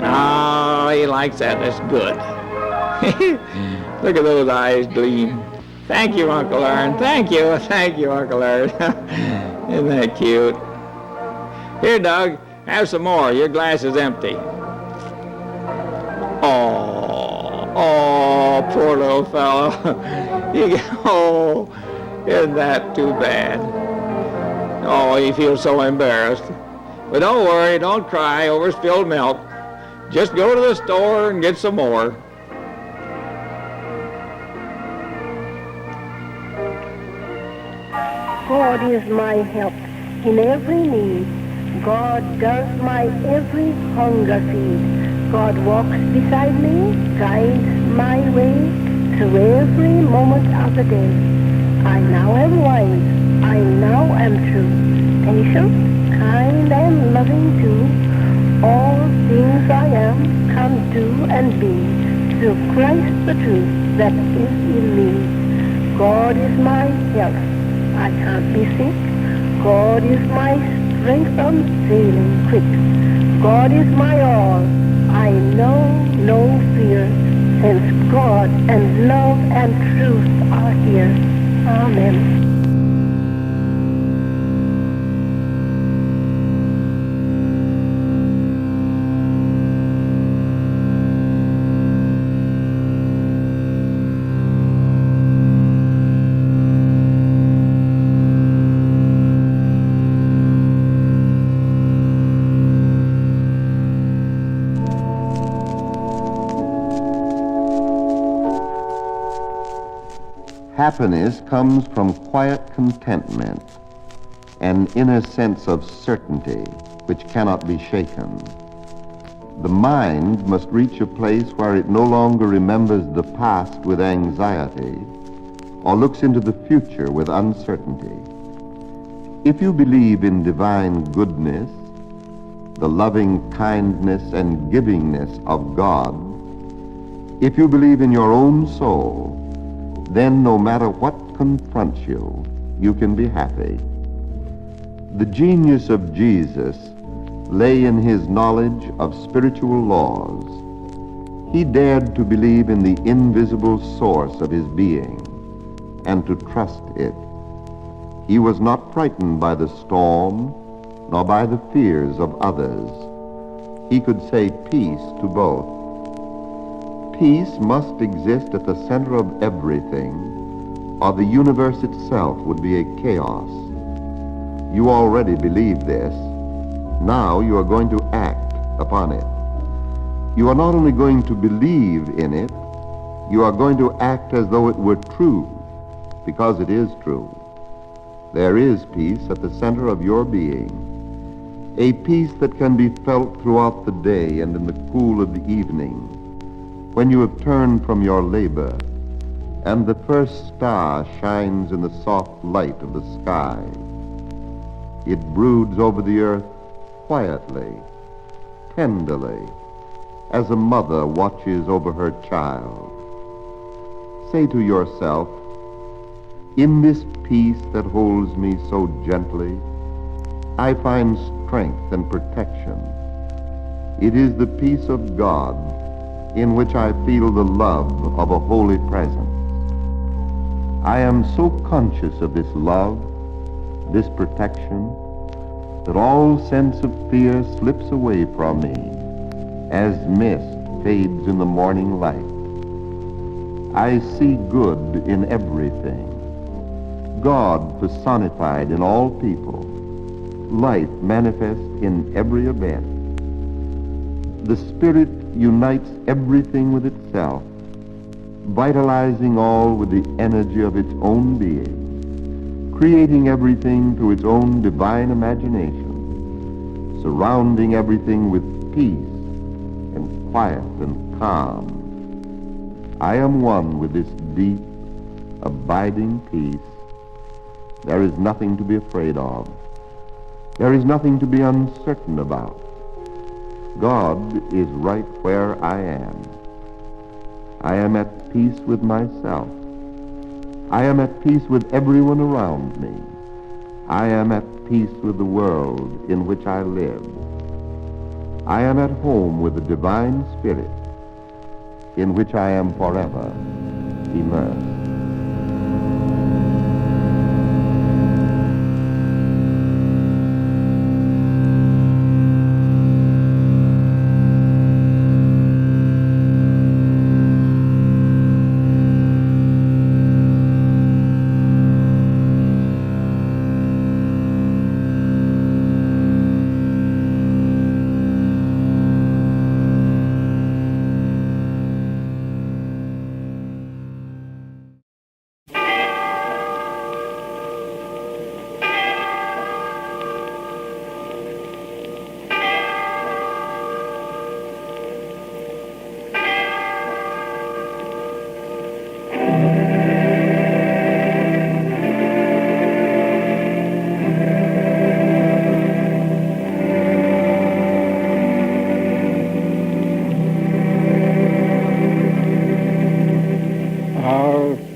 [SPEAKER 15] Oh, he likes that. That's good. Look at those eyes gleam. Thank you, Uncle Ern. Thank you, Uncle Ern. Isn't that cute? Here, Doug, have some more. Your glass is empty. Oh, poor little fellow. Isn't that too bad? Oh, he feels so embarrassed. But don't worry, don't cry over spilled milk. Just go to the store and get some more.
[SPEAKER 16] God is my help in every need. God does my every hunger feed. God walks beside me, guides my way through every moment of the day. I now am wise, I now am true, patient, kind, and loving too. All things I am, can do, and be through Christ the truth that is in me. God is my health. I can't be sick. God is my strength unfailing quick. God is my all. I know no fear, since God and love and truth are here. Amen.
[SPEAKER 10] Happiness comes from quiet contentment, an inner sense of certainty which cannot be shaken. The mind must reach a place where it no longer remembers the past with anxiety or looks into the future with uncertainty. If you believe in divine goodness, the loving kindness and givingness of God, if you believe in your own soul, then no matter what confronts you, you can be happy. The genius of Jesus lay in his knowledge of spiritual laws. He dared to believe in the invisible source of his being and to trust it. He was not frightened by the storm nor by the fears of others. He could say peace to both. Peace must exist at the center of everything, or the universe itself would be a chaos. You already believe this. Now you are going to act upon it. You are not only going to believe in it, you are going to act as though it were true, because it is true. There is peace at the center of your being, a peace that can be felt throughout the day and in the cool of the evening, when you have turned from your labor, and the first star shines in the soft light of the sky. It broods over the earth quietly, tenderly, as a mother watches over her child. say to yourself, in this peace that holds me so gently, I find strength and protection. It is the peace of God in which I feel the love of a holy presence. I am so conscious of this love, this protection, that all sense of fear slips away from me as mist fades in the morning light. I see good in everything, God personified in all people, light manifest in every event. The Spirit unites everything with itself, vitalizing all with the energy of its own being, creating everything through its own divine imagination, surrounding everything with peace and quiet and calm. I am one with this deep, abiding peace. There is nothing to be afraid of. There is nothing to be uncertain about. God is right where I am. I am at peace with myself. I am at peace with everyone around me. I am at peace with the world in which I live. I am at home with the divine Spirit in which I am forever immersed.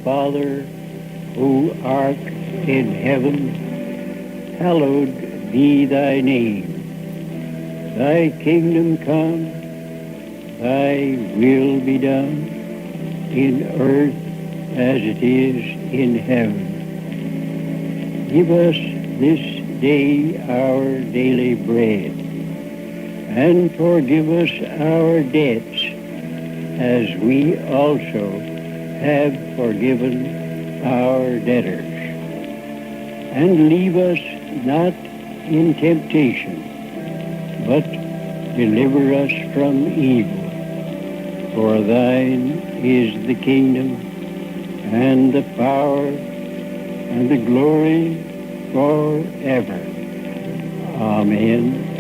[SPEAKER 17] Father, who art in heaven, hallowed be thy name. Thy kingdom come, thy will be done, in earth as it is in heaven. Give us this day our daily bread, and forgive us our debts, as we also have forgiven our debtors. And leave us not in temptation, but deliver us from evil. For thine is the kingdom, and the power, and the glory forever. Amen.